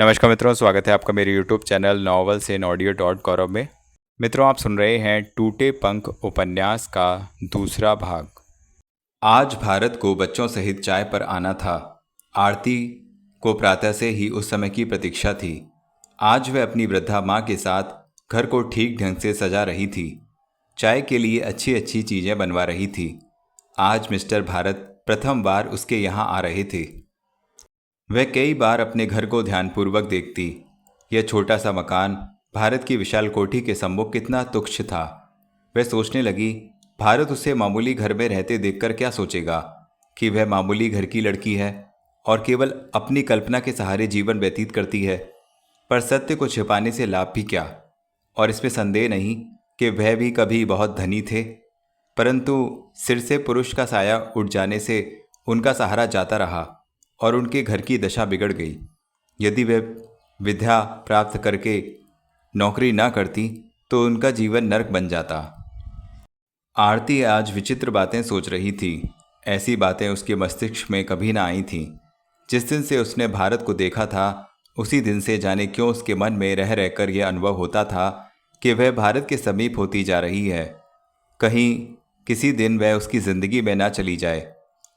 नमस्कार मित्रों, स्वागत है आपका मेरे YouTube channel novels in audio dot Gaurav में। मित्रों, आप सुन रहे हैं टूटे पंख उपन्यास का दूसरा भाग। आज भारत को बच्चों सहित चाय पर आना था। आरती को प्रातः से ही उस समय की प्रतीक्षा थी। आज वह अपनी वृद्धा माँ के साथ घर को ठीक ढंग से सजा रही थी। चाय के लिए अच्छी अच्छी चीज़ें बनवा रही थी। आज मिस्टर भारत प्रथम बार उसके यहाँ आ रहे थे। वह कई बार अपने घर को ध्यानपूर्वक देखती। यह छोटा सा मकान भारत की विशाल कोठी के सम्मुख कितना तुच्छ था। वह सोचने लगी, भारत उसे मामूली घर में रहते देखकर क्या सोचेगा कि वह मामूली घर की लड़की है और केवल अपनी कल्पना के सहारे जीवन व्यतीत करती है। पर सत्य को छिपाने से लाभ भी क्या। और इसमें संदेह नहीं कि वह भी कभी बहुत धनी थे, परंतु सिर से पुरुष का साया उठ जाने से उनका सहारा जाता रहा और उनके घर की दशा बिगड़ गई। यदि वे विद्या प्राप्त करके नौकरी ना करती तो उनका जीवन नरक बन जाता। आरती आज विचित्र बातें सोच रही थी। ऐसी बातें उसके मस्तिष्क में कभी ना आई थीं। जिस दिन से उसने भारत को देखा था, उसी दिन से जाने क्यों उसके मन में रह रहकर यह अनुभव होता था कि वह भारत के समीप होती जा रही है। कहीं किसी दिन वह उसकी ज़िंदगी में ना चली जाए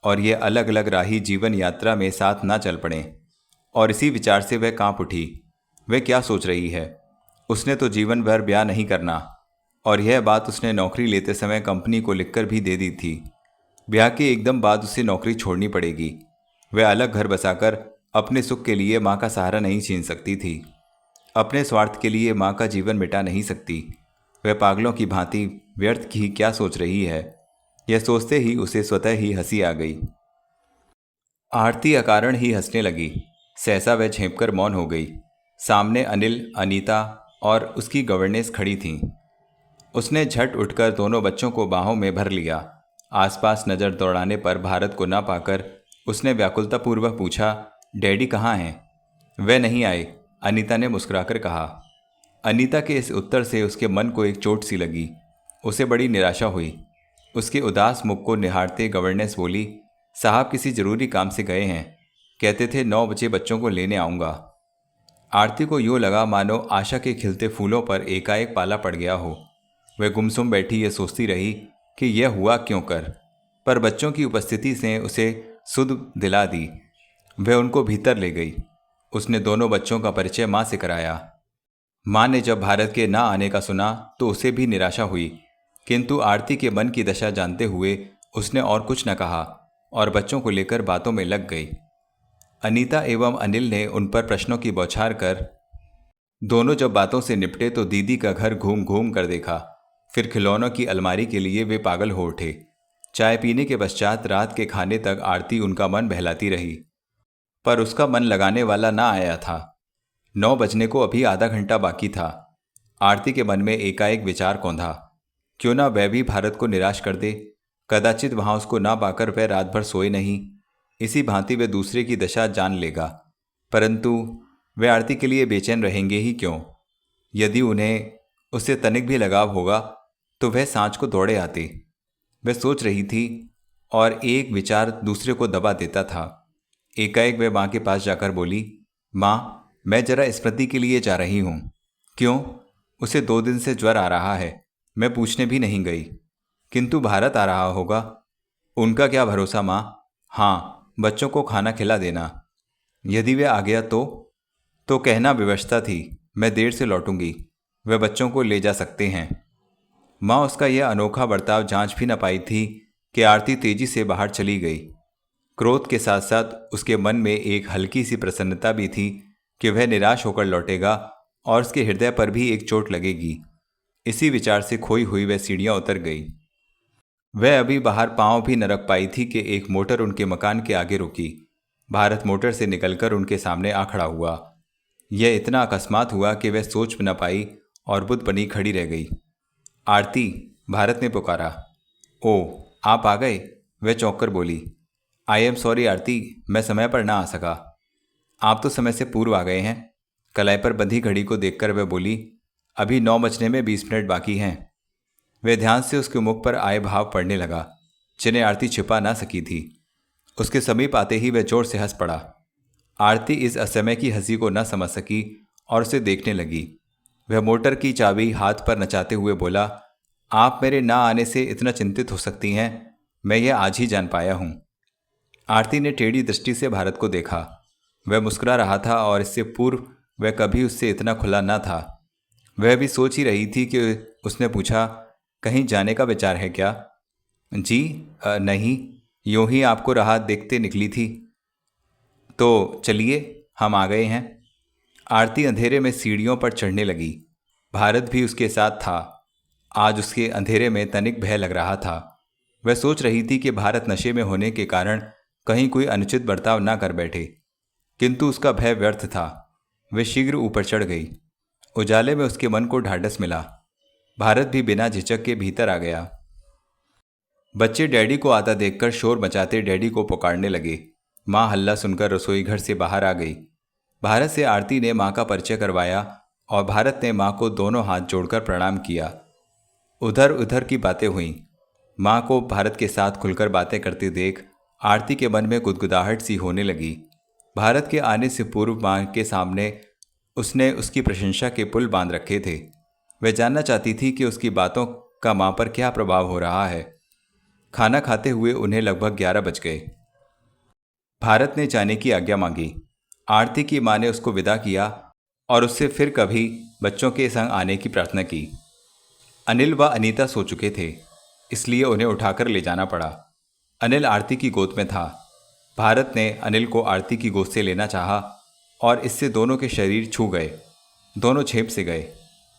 और ये अलग अलग राही जीवन यात्रा में साथ ना चल पड़े। और इसी विचार से वह कांप उठी। वह क्या सोच रही है? उसने तो जीवन भर ब्याह नहीं करना, और यह बात उसने नौकरी लेते समय कंपनी को लिखकर भी दे दी थी। ब्याह के एकदम बाद उसे नौकरी छोड़नी पड़ेगी। वह अलग घर बसाकर अपने सुख के लिए माँ का सहारा नहीं छीन सकती थी। अपने स्वार्थ के लिए माँ का जीवन मिटा नहीं सकती। वह पागलों की भांति व्यर्थ की क्या सोच रही है। यह सोचते ही उसे स्वतः ही हंसी आ गई। आरती अकारण ही हंसने लगी। सहसा वह झेंपकर मौन हो गई। सामने अनिल, अनीता और उसकी गवर्नेंस खड़ी थीं। उसने झट उठकर दोनों बच्चों को बाहों में भर लिया। आसपास नजर दौड़ाने पर भारत को ना पाकर उसने व्याकुलतापूर्वक पूछा, डैडी कहाँ हैं? वे नहीं आए, अनीता ने मुस्कुराकर कहा। अनीता के इस उत्तर से उसके मन को एक चोट सी लगी। उसे बड़ी निराशा हुई। उसके उदास मुख को निहारते गवर्नेंस बोली, साहब किसी जरूरी काम से गए हैं, कहते थे 9 बजे बच्चों को लेने आऊँगा। आरती को यूँ लगा मानो आशा के खिलते फूलों पर एकाएक पाला पड़ गया हो। वह गुमसुम बैठी ये सोचती रही कि यह हुआ क्यों कर, पर बच्चों की उपस्थिति से उसे सुध दिला दी। वह उनको भीतर ले गई। उसने दोनों बच्चों का परिचय माँ से कराया। माँ ने जब भारत के ना आने का सुना तो उसे भी निराशा हुई, किंतु आरती के मन की दशा जानते हुए उसने और कुछ न कहा और बच्चों को लेकर बातों में लग गई। अनीता एवं अनिल ने उन पर प्रश्नों की बौछार कर दोनों जब बातों से निपटे तो दीदी का घर घूम घूम कर देखा। फिर खिलौनों की अलमारी के लिए वे पागल हो उठे। चाय पीने के पश्चात रात के खाने तक आरती उनका मन बहलाती रही, पर उसका मन लगाने वाला ना आया था। 9 बजने को अभी आधा घंटा बाकी था। आरती के मन में एकाएक विचार कौंधा, क्यों ना वह भी भारत को निराश कर दे। कदाचित वहां उसको ना पाकर वह रात भर सोए नहीं। इसी भांति वह दूसरे की दशा जान लेगा, परंतु वे आरती के लिए बेचैन रहेंगे ही क्यों। यदि उन्हें उससे तनिक भी लगाव होगा तो वह सांझ को दौड़े आते। वह सोच रही थी और एक विचार दूसरे को दबा देता था। एकाएक वह माँ के पास जाकर बोली, माँ मैं जरा स्मृति के लिए जा रही हूँ। क्यों? उसे 2 दिन से ज्वर आ रहा है। मैं पूछने भी नहीं गई, किंतु भारत आ रहा होगा। उनका क्या भरोसा माँ। हाँ, बच्चों को खाना खिला देना। यदि वे आ गया तो कहना विवशता थी, मैं देर से लौटूंगी, वे बच्चों को ले जा सकते हैं। माँ उसका यह अनोखा बर्ताव जांच भी न पाई थी कि आरती तेजी से बाहर चली गई। क्रोध के साथ साथ उसके मन में एक हल्की सी प्रसन्नता भी थी कि वह निराश होकर लौटेगा और उसके हृदय पर भी एक चोट लगेगी। इसी विचार से खोई हुई वह सीढ़ियां उतर गई। वह अभी बाहर पांव भी न रख पाई थी कि एक मोटर उनके मकान के आगे रुकी। भारत मोटर से निकलकर उनके सामने आ खड़ा हुआ। यह इतना अकस्मात हुआ कि वह सोच न पाई और बुद्ध बनी खड़ी रह गई। आरती, भारत ने पुकारा। ओ, आप आ गए? वह चौंक कर बोली। आई एम सॉरी आरती, मैं समय पर ना आ सका। आप तो समय से पूर्व आ गए हैं। कलाई पर बंधी घड़ी को देखकर वह बोली, अभी 9 बजने में 20 मिनट बाकी हैं। वह ध्यान से उसके मुख पर आए भाव पड़ने लगा, जिन्हें आरती छिपा ना सकी थी। उसके समीप आते ही वह जोर से हंस पड़ा। आरती इस असमय की हंसी को न समझ सकी और उसे देखने लगी। वह मोटर की चाबी हाथ पर नचाते हुए बोला, आप मेरे ना आने से इतना चिंतित हो सकती हैं, मैं यह आज ही जान पाया हूं। आरती ने टेढ़ी दृष्टि से भारत को देखा। वह मुस्कुरा रहा था और इससे पूर्व वह कभी उससे इतना खुला न था। वह भी सोच ही रही थी कि उसने पूछा, कहीं जाने का विचार है क्या? जी नहीं, यूं ही आपको राह देखते निकली थी। तो चलिए, हम आ गए हैं। आरती अंधेरे में सीढ़ियों पर चढ़ने लगी। भारत भी उसके साथ था। आज उसके अंधेरे में तनिक भय लग रहा था। वह सोच रही थी कि भारत नशे में होने के कारण कहीं कोई अनुचित बर्ताव ना कर बैठे, किंतु उसका भय व्यर्थ था। वह शीघ्र ऊपर चढ़ गई। उजाले में उसके मन को ढाढ़स मिला। भारत भी बिना झिझक के भीतर आ गया। बच्चे डैडी को आता देखकर शोर मचाते डैडी को पुकारने लगे। माँ हल्ला सुनकर रसोई घर से बाहर आ गई। भारत से आरती ने माँ का परिचय करवाया और भारत ने माँ को दोनों हाथ जोड़कर प्रणाम किया। उधर उधर की बातें हुईं। माँ को भारत के साथ खुलकर बातें करते देख आरती के मन में गुदगुदाहट सी होने लगी। भारत के आने से पूर्व माँ के सामने उसने उसकी प्रशंसा के पुल बांध रखे थे। वह जानना चाहती थी कि उसकी बातों का माँ पर क्या प्रभाव हो रहा है। खाना खाते हुए उन्हें लगभग 11 बज गए। भारत ने जाने की आज्ञा मांगी। आरती की माँ ने उसको विदा किया और उससे फिर कभी बच्चों के संग आने की प्रार्थना की। अनिल व अनीता सो चुके थे, इसलिए उन्हें उठाकर ले जाना पड़ा। अनिल आरती की गोद में था। भारत ने अनिल को आरती की गोद से लेना चाहा और इससे दोनों के शरीर छू गए। दोनों झेप से गए।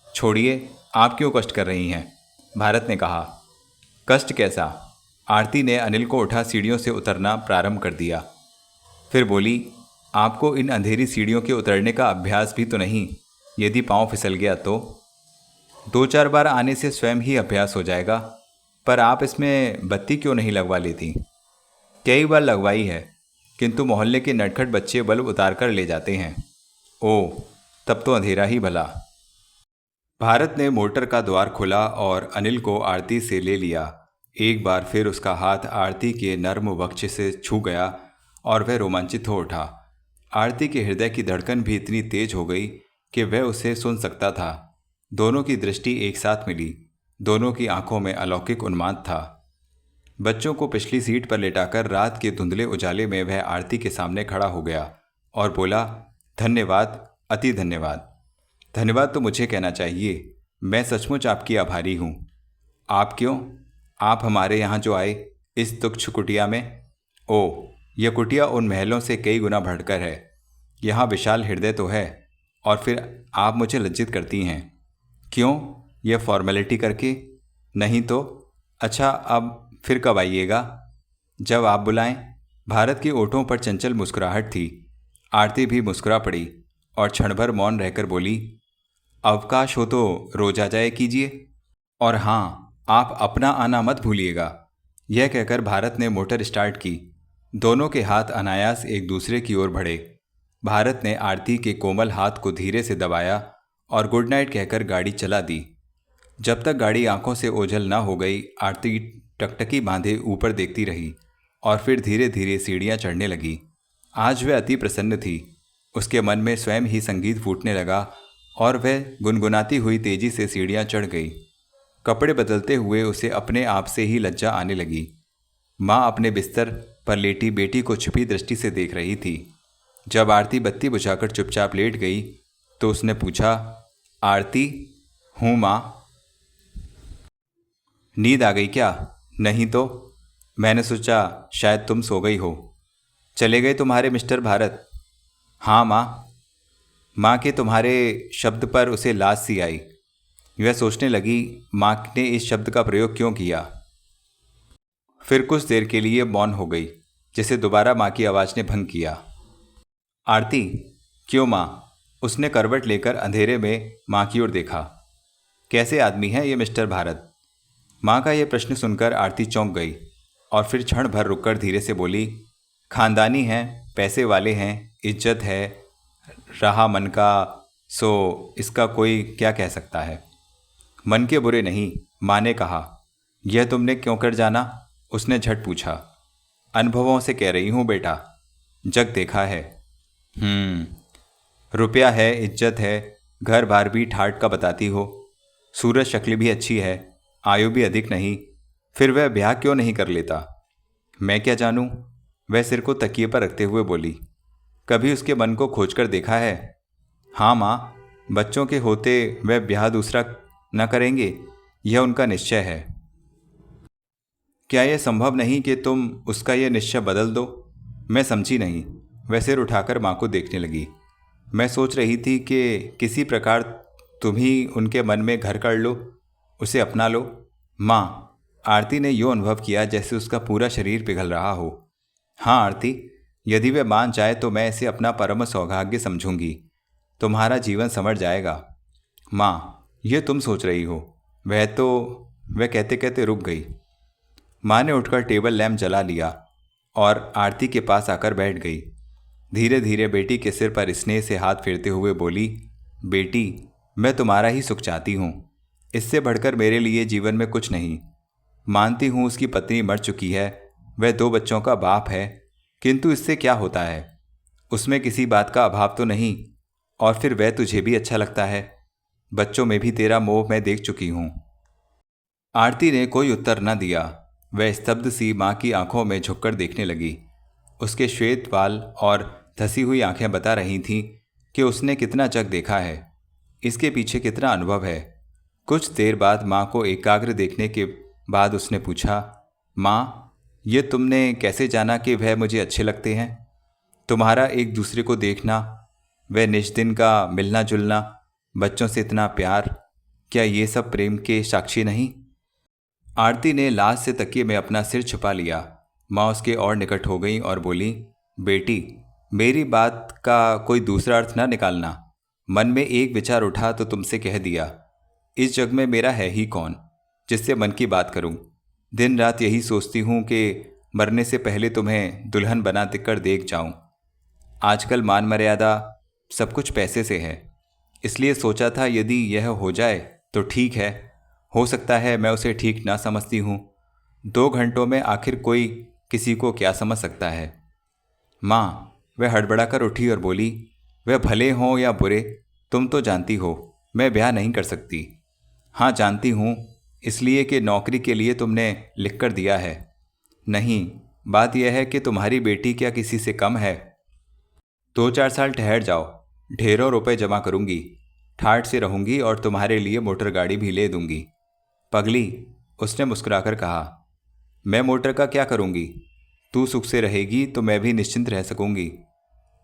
छोड़िए, आप क्यों कष्ट कर रही हैं? भारत ने कहा। कष्ट कैसा? आरती ने अनिल को उठा सीढ़ियों से उतरना प्रारंभ कर दिया। फिर बोली, आपको इन अंधेरी सीढ़ियों के उतरने का अभ्यास भी तो नहीं? यदि पांव फिसल गया तो? 2-4 बार आने से स्वयं ही अभ्यास हो जाएगा। पर आप इसमें बत्ती क्यों नहीं लगवा लेती? कई बार लगवाई है, किंतु मोहल्ले के नटखट बच्चे बल्ब उतार कर ले जाते हैं। ओह, तब तो अंधेरा ही भला। भारत ने मोटर का द्वार खोला और अनिल को आरती से ले लिया। एक बार फिर उसका हाथ आरती के नर्म वक्ष से छू गया और वह रोमांचित हो उठा। आरती के हृदय की धड़कन भी इतनी तेज हो गई कि वह उसे सुन सकता था। दोनों की दृष्टि एक साथ मिली। दोनों की आंखों में अलौकिक उन्माद था। बच्चों को पिछली सीट पर लेटाकर रात के धुंधले उजाले में वह आरती के सामने खड़ा हो गया और बोला, धन्यवाद, अति धन्यवाद। धन्यवाद तो मुझे कहना चाहिए। मैं सचमुच आपकी आभारी हूँ। आप क्यों? आप हमारे यहाँ जो आए, इस तुच्छ कुटिया में। ओह, यह कुटिया उन महलों से कई गुना बढ़कर है। यहाँ विशाल हृदय तो है, और फिर आप मुझे लज्जित करती हैं। क्यों? यह फॉर्मेलिटी करके? नहीं तो। अच्छा, अब फिर कब आइएगा? जब आप बुलाएं। भारत के ओठों पर चंचल मुस्कुराहट थी। आरती भी मुस्कुरा पड़ी और क्षणभर मौन रहकर बोली, अवकाश हो तो रोज आ जाया कीजिए, और हाँ, आप अपना आना मत भूलिएगा। यह कहकर भारत ने मोटर स्टार्ट की। दोनों के हाथ अनायास एक दूसरे की ओर बढ़े। भारत ने आरती के कोमल हाथ को धीरे से दबाया और गुड नाइट कहकर गाड़ी चला दी। जब तक गाड़ी आंखों से ओझल ना हो गई, आरती टकटकी बांधे ऊपर देखती रही और फिर धीरे धीरे सीढ़ियाँ चढ़ने लगी। आज वह अति प्रसन्न थी। उसके मन में स्वयं ही संगीत फूटने लगा और वह गुनगुनाती हुई तेजी से सीढ़ियाँ चढ़ गई। कपड़े बदलते हुए उसे अपने आप से ही लज्जा आने लगी। माँ अपने बिस्तर पर लेटी बेटी को छुपी दृष्टि से देख रही थी। जब आरती बत्ती बुझाकर चुपचाप लेट गई तो उसने पूछा, आरती? हूँ माँ। नींद आ गई क्या? नहीं तो। मैंने सोचा शायद तुम सो गई हो। चले गए तुम्हारे मिस्टर भारत? हाँ माँ। माँ के तुम्हारे शब्द पर उसे लाज सी आई। वह सोचने लगी, माँ ने इस शब्द का प्रयोग क्यों किया। फिर कुछ देर के लिए मौन हो गई, जिसे दोबारा माँ की आवाज़ ने भंग किया। आरती? क्यों माँ? उसने करवट लेकर अंधेरे में माँ की ओर देखा। कैसे आदमी है ये मिस्टर भारत? माँ का यह प्रश्न सुनकर आरती चौंक गई और फिर क्षण भर रुककर धीरे से बोली, खानदानी हैं, पैसे वाले हैं, इज्जत है, रहा मन का, सो इसका कोई क्या कह सकता है। मन के बुरे नहीं, माँ ने कहा। यह तुमने क्यों कर जाना? उसने झट पूछा। अनुभवों से कह रही हूँ बेटा, जग देखा है। रुपया है, इज्जत है, घर बार भी ठाट का बताती हो, सूरज शक्ल भी अच्छी है, आयु भी अधिक नहीं, फिर वह ब्याह क्यों नहीं कर लेता? मैं क्या जानूं? वह सिर को तकिए पर रखते हुए बोली। कभी उसके मन को खोजकर देखा है? हाँ माँ, बच्चों के होते वह ब्याह दूसरा न करेंगे, यह उनका निश्चय है। क्या यह संभव नहीं कि तुम उसका यह निश्चय बदल दो? मैं समझी नहीं। वह सिर उठाकर माँ को देखने लगी। मैं सोच रही थी कि किसी प्रकार तुम ही उनके मन में घर कर लो, उसे अपना लो। माँ, आरती ने यूँ अनुभव किया जैसे उसका पूरा शरीर पिघल रहा हो। हाँ आरती, यदि वह मान जाए तो मैं इसे अपना परम सौभाग्य समझूंगी। तुम्हारा जीवन संवर जाएगा। माँ, यह तुम सोच रही हो, वह कहते कहते रुक गई। माँ ने उठकर टेबल लैंप जला लिया और आरती के पास आकर बैठ गई। धीरे धीरे बेटी के सिर पर स्नेह से हाथ फेरते हुए बोली, बेटी, मैं तुम्हारा ही सुख चाहती हूँ। इससे बढ़कर मेरे लिए जीवन में कुछ नहीं। मानती हूँ उसकी पत्नी मर चुकी है, वह 2 बच्चों का बाप है, किंतु इससे क्या होता है? उसमें किसी बात का अभाव तो नहीं, और फिर वह तुझे भी अच्छा लगता है। बच्चों में भी तेरा मोह मैं देख चुकी हूँ। आरती ने कोई उत्तर न दिया। वह स्तब्ध सी माँ की आंखों में झुककर देखने लगी। उसके श्वेत बाल और धसी हुई आंखें बता रही थीं कि उसने कितना जग देखा है, इसके पीछे कितना अनुभव है। कुछ देर बाद माँ को एकाग्र देखने के बाद उसने पूछा, माँ, ये तुमने कैसे जाना कि वह मुझे अच्छे लगते हैं? तुम्हारा एक दूसरे को देखना, वह निष्दिन का मिलना जुलना, बच्चों से इतना प्यार, क्या ये सब प्रेम के साक्षी नहीं? आरती ने लाज से तकिए में अपना सिर छुपा लिया। माँ उसके और निकट हो गई और बोली, बेटी, मेरी बात का कोई दूसरा अर्थ ना निकालना। मन में एक विचार उठा तो तुमसे कह दिया। इस जग में मेरा है ही कौन जिससे मन की बात करूं? दिन रात यही सोचती हूं कि मरने से पहले तुम्हें दुल्हन बना कर देख जाऊं। आजकल मान मर्यादा सब कुछ पैसे से है, इसलिए सोचा था यदि यह हो जाए तो ठीक है। हो सकता है मैं उसे ठीक ना समझती हूँ। 2 घंटों में आखिर कोई किसी को क्या समझ सकता है? माँ, वह हड़बड़ाकर उठी और बोली, वह भले हों या बुरे, तुम तो जानती हो मैं ब्याह नहीं कर सकती। हाँ जानती हूँ, इसलिए कि नौकरी के लिए तुमने लिख कर दिया है। नहीं, बात यह है कि तुम्हारी बेटी क्या किसी से कम है? 2-4 साल ठहर जाओ, ढेरों रुपए जमा करूंगी, ठाठ से रहूंगी और तुम्हारे लिए मोटर गाड़ी भी ले दूंगी। पगली, उसने मुस्कुराकर कहा, मैं मोटर का क्या करूंगी? तू सुख से रहेगी तो मैं भी निश्चिंत रह सकूंगी।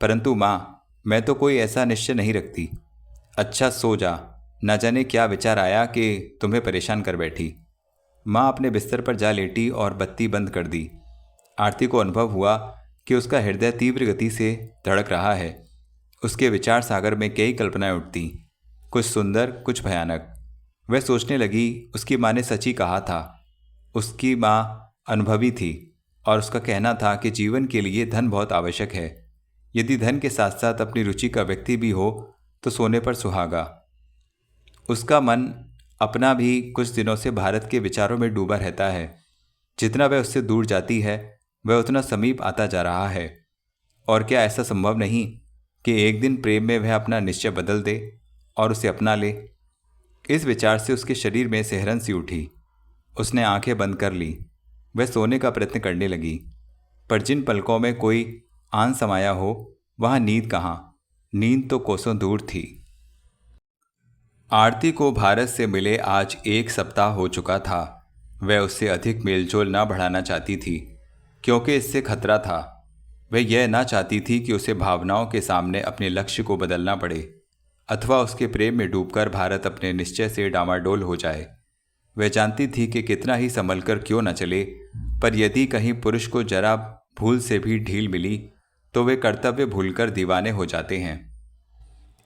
परंतु माँ, मैं तो कोई ऐसा निश्चय नहीं रखती। अच्छा सो जा, न जाने क्या विचार आया कि तुम्हें परेशान कर बैठी। माँ अपने बिस्तर पर जा लेटी और बत्ती बंद कर दी। आरती को अनुभव हुआ कि उसका हृदय तीव्र गति से धड़क रहा है। उसके विचार सागर में कई कल्पनाएं उठती, कुछ सुंदर, कुछ भयानक। वह सोचने लगी, उसकी माँ ने सच ही कहा था। उसकी माँ अनुभवी थी और उसका कहना था कि जीवन के लिए धन बहुत आवश्यक है। यदि धन के साथ साथ अपनी रुचि का व्यक्ति भी हो तो सोने पर सुहागा। उसका मन अपना भी कुछ दिनों से भारत के विचारों में डूबा रहता है। जितना वह उससे दूर जाती है वह उतना समीप आता जा रहा है। और क्या ऐसा संभव नहीं कि एक दिन प्रेम में वह अपना निश्चय बदल दे और उसे अपना ले? इस विचार से उसके शरीर में सिहरन सी उठी। उसने आंखें बंद कर ली। वह सोने का प्रयत्न करने लगी, पर जिन पलकों में कोई आन समाया हो वहां नींद कहाँ? नींद तो कोसों दूर थी। आरती को भारत से मिले आज 1 सप्ताह हो चुका था। वह उससे अधिक मेलजोल ना बढ़ाना चाहती थी, क्योंकि इससे खतरा था। वह यह ना चाहती थी कि उसे भावनाओं के सामने अपने लक्ष्य को बदलना पड़े, अथवा उसके प्रेम में डूबकर भारत अपने निश्चय से डामाडोल हो जाए। वह जानती थी कि कितना ही संभल कर क्यों न चले, पर यदि कहीं पुरुष को जरा भूल से भी ढील मिली तो वे कर्तव्य भूलकर दीवाने हो जाते हैं।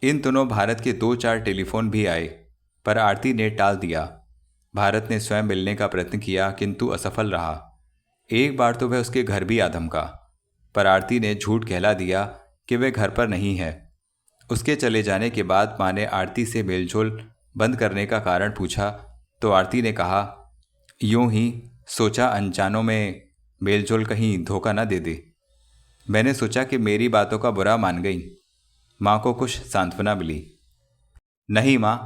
इन दिनों भारत के 2-4 टेलीफोन भी आए, पर आरती ने टाल दिया। भारत ने स्वयं मिलने का प्रयत्न किया, किंतु असफल रहा। एक बार तो वह उसके घर भी आ धमका, पर आरती ने झूठ कहला दिया कि वह घर पर नहीं है। उसके चले जाने के बाद माँ ने आरती से मेलजोल बंद करने का कारण पूछा तो आरती ने कहा, यूं ही सोचा अनजानों में मेलजोल कहीं धोखा न दे दे। मैंने सोचा कि मेरी बातों का बुरा मान गई। माँ को कुछ सांत्वना मिली। नहीं माँ,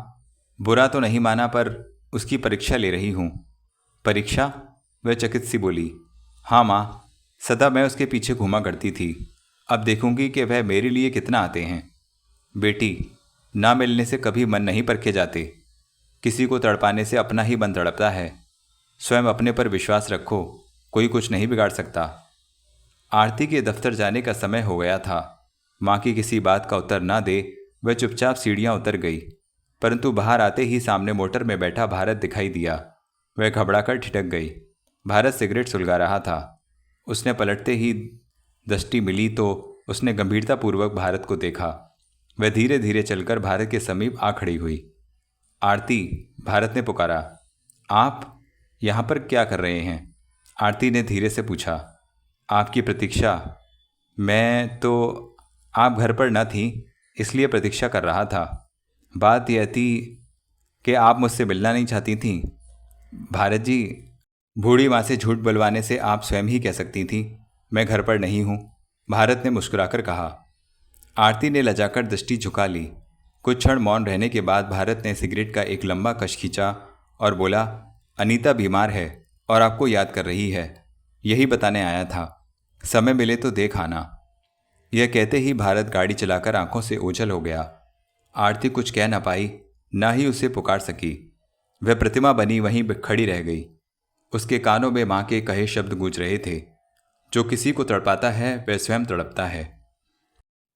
बुरा तो नहीं माना, पर उसकी परीक्षा ले रही हूँ। परीक्षा? वह चकित सी बोली। हाँ माँ, सदा मैं उसके पीछे घूमा करती थी। अब देखूंगी कि वह मेरे लिए कितना आते हैं। बेटी, ना मिलने से कभी मन नहीं परखे जाते। किसी को तड़पाने से अपना ही मन तड़पता है। स्वयं अपने पर विश्वास रखो, कोई कुछ नहीं बिगाड़ सकता। आरती के दफ्तर जाने का समय हो गया था। माँ की किसी बात का उत्तर ना दे वह चुपचाप सीढ़ियाँ उतर गई, परंतु बाहर आते ही सामने मोटर में बैठा भारत दिखाई दिया। वह घबराकर ठिठक गई। भारत सिगरेट सुलगा रहा था। उसने पलटते ही दृष्टि मिली तो उसने गंभीरतापूर्वक भारत को देखा। वह धीरे धीरे चलकर भारत के समीप आ खड़ी हुई। आरती, भारत ने पुकारा। आप यहाँ पर क्या कर रहे हैं? आरती ने धीरे से पूछा। आपकी प्रतीक्षा। मैं तो आप घर पर न थी, इसलिए प्रतीक्षा कर रहा था। बात यह थी कि आप मुझसे मिलना नहीं चाहती थीं। भारत जी, बूढ़ी माँ से झूठ बुलवाने से आप स्वयं ही कह सकती थीं मैं घर पर नहीं हूँ, भारत ने मुस्कुराकर कहा। आरती ने लजाकर दृष्टि झुका ली। कुछ क्षण मौन रहने के बाद भारत ने सिगरेट का एक लंबा कश खींचा और बोला, अनीता बीमार है और आपको याद कर रही है, यही बताने आया था। समय मिले तो देख आना। यह कहते ही भारत गाड़ी चलाकर आंखों से ओझल हो गया। आरती कुछ कह न पाई, ना ही उसे पुकार सकी। वह प्रतिमा बनी वहीं खड़ी रह गई। उसके कानों में माँ के कहे शब्द गूंज रहे थे, जो किसी को तड़पाता है वह स्वयं तड़पता है।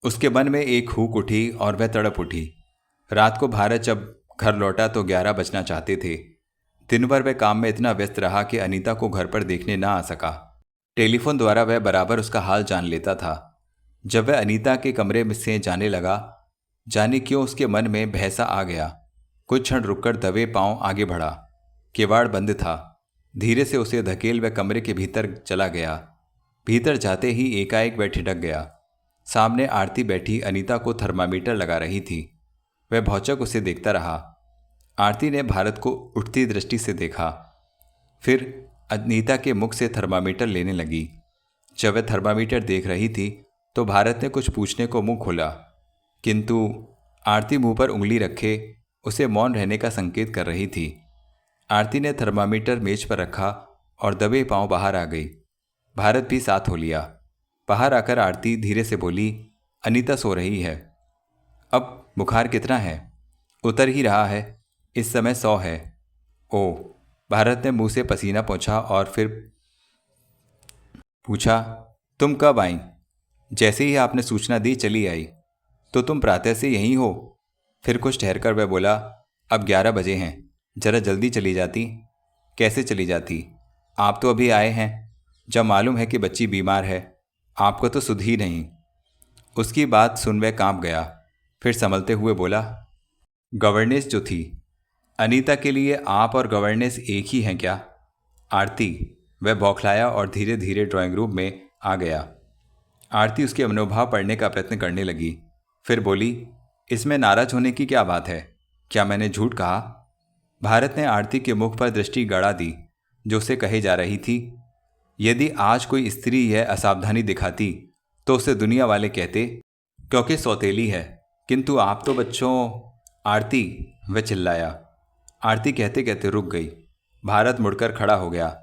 उसके मन में एक हूक उठी और वह तड़प उठी। रात को भारत जब घर लौटा तो 11 बजना चाहते थे। दिन भर वह काम में इतना व्यस्त रहा कि अनीता को घर पर देखने ना आ सका। टेलीफोन द्वारा वह बराबर उसका हाल जान लेता था। जब वह अनीता के कमरे में से जाने लगा, जाने क्यों उसके मन में भैसा आ गया। कुछ क्षण रुककर दबे पांव आगे बढ़ा। किवाड़ बंद था। धीरे से उसे धकेल वह कमरे के भीतर चला गया। भीतर जाते ही एकाएक वह ठिठक गया। सामने आरती बैठी अनीता को थर्मामीटर लगा रही थी। वह भौचक उसे देखता रहा। आरती ने भारत को उठती दृष्टि से देखा, फिर अनीता के मुख से थर्मामीटर लेने लगी। जब वह थर्मामीटर देख रही थी तो भारत ने कुछ पूछने को मुंह खोला, किंतु आरती मुंह पर उंगली रखे उसे मौन रहने का संकेत कर रही थी। आरती ने थर्मामीटर मेज पर रखा और दबे पांव बाहर आ गई। भारत भी साथ हो लिया। बाहर आकर आरती धीरे से बोली, अनीता सो रही है। अब बुखार कितना है? उतर ही रहा है, इस समय 100 है। ओ, भारत ने मुंह से पसीना पोंछा और फिर पूछा, तुम कब आई? जैसे ही आपने सूचना दी चली आई। तो तुम प्रातः से यहीं हो? फिर कुछ ठहरकर वह बोला, अब 11 बजे हैं, जरा जल्दी चली जाती। कैसे चली जाती? आप तो अभी आए हैं। जब मालूम है कि बच्ची बीमार है, आपको तो सुध ही नहीं। उसकी बात सुन वह कांप गया। फिर संभलते हुए बोला, गवर्नेंस जो थी, अनीता के लिए आप और गवर्नेंस एक ही हैं क्या? आरती, वह बौखलाया और धीरे धीरे ड्राइंग रूम में आ गया। आरती उसके मनोभाव पढ़ने का प्रयत्न करने लगी। फिर बोली, इसमें नाराज होने की क्या बात है? क्या मैंने झूठ कहा? भारत ने आरती के मुख पर दृष्टि गड़ा दी, जो उसे कहे जा रही थी। यदि आज कोई स्त्री यह असावधानी दिखाती तो उसे दुनिया वाले कहते क्योंकि सौतेली है, किंतु आप तो बच्चों। आरती, वह चिल्लाया। आरती कहते कहते रुक गई। भारत मुड़कर खड़ा हो गया।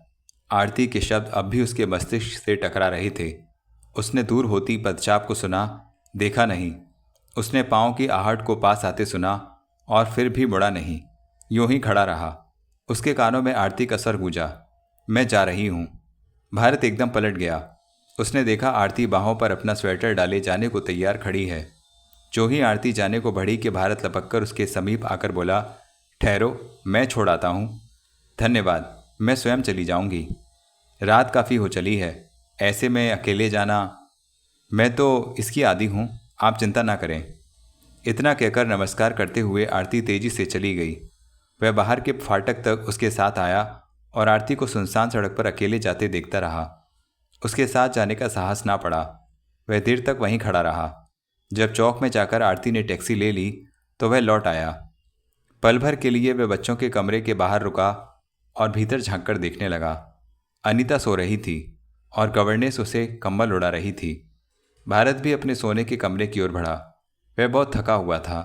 आरती के शब्द अब भी उसके मस्तिष्क से टकरा रहे थे। उसने दूर होती पदचाप को सुना, देखा नहीं। उसने पाँव की आहट को पास आते सुना और फिर भी मुड़ा नहीं, यूं ही खड़ा रहा। उसके कानों में आरती का स्वर गूंजा, मैं जा रही हूँ। भारत एकदम पलट गया। उसने देखा आरती बाहों पर अपना स्वेटर डाले जाने को तैयार खड़ी है। जो ही आरती जाने को बढ़ी कि भारत लपककर उसके समीप आकर बोला, ठहरो, मैं छोड़ आता हूँ। धन्यवाद, मैं स्वयं चली जाऊंगी। रात काफ़ी हो चली है, ऐसे में अकेले जाना। मैं तो इसकी आदी हूँ, आप चिंता ना करें। इतना कहकर नमस्कार करते हुए आरती तेजी से चली गई। वह बाहर के फाटक तक उसके साथ आया और आरती को सुनसान सड़क पर अकेले जाते देखता रहा। उसके साथ जाने का साहस ना पड़ा। वह देर तक वहीं खड़ा रहा। जब चौक में जाकर आरती ने टैक्सी ले ली तो वह लौट आया। पल भर के लिए वह बच्चों के कमरे के बाहर रुका और भीतर झांककर देखने लगा। अनीता सो रही थी और गवर्नेंस उसे कंबल उड़ा रही थी। भारत भी अपने सोने के कमरे की ओर बढ़ा। वह बहुत थका हुआ था।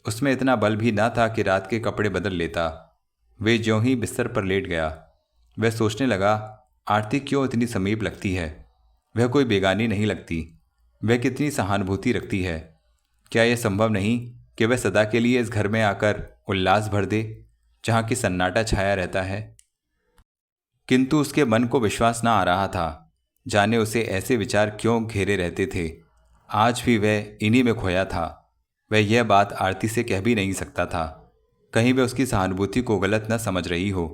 उसमें इतना बल भी ना था कि रात के कपड़े बदल लेता। वे ज्यों ही बिस्तर पर लेट गया, वह सोचने लगा, आरती क्यों इतनी समीप लगती है। वह कोई बेगानी नहीं लगती। वह कितनी सहानुभूति रखती है। क्या यह संभव नहीं कि वह सदा के लिए इस घर में आकर उल्लास भर दे, जहाँ की सन्नाटा छाया रहता है। किंतु उसके मन को विश्वास ना आ रहा था। जाने उसे ऐसे विचार क्यों घेरे रहते थे। आज भी वह इन्हीं में खोया था। वह यह बात आरती से कह भी नहीं सकता था, कहीं वह उसकी सहानुभूति को गलत न समझ रही हो।